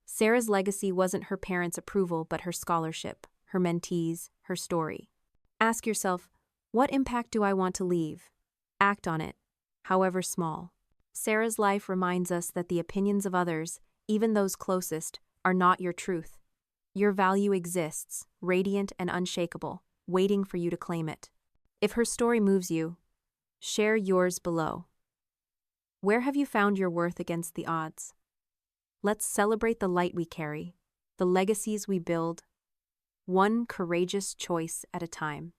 Sarah's legacy wasn't her parents' approval, but her scholarship, her mentees, her story. Ask yourself, what impact do I want to leave? Act on it, however small. Sarah's life reminds us that the opinions of others, even those closest, are not your truth. Your value exists, radiant and unshakable, waiting for you to claim it. If her story moves you, share yours below. Where have you found your worth against the odds? Let's celebrate the light we carry, the legacies we build, one courageous choice at a time.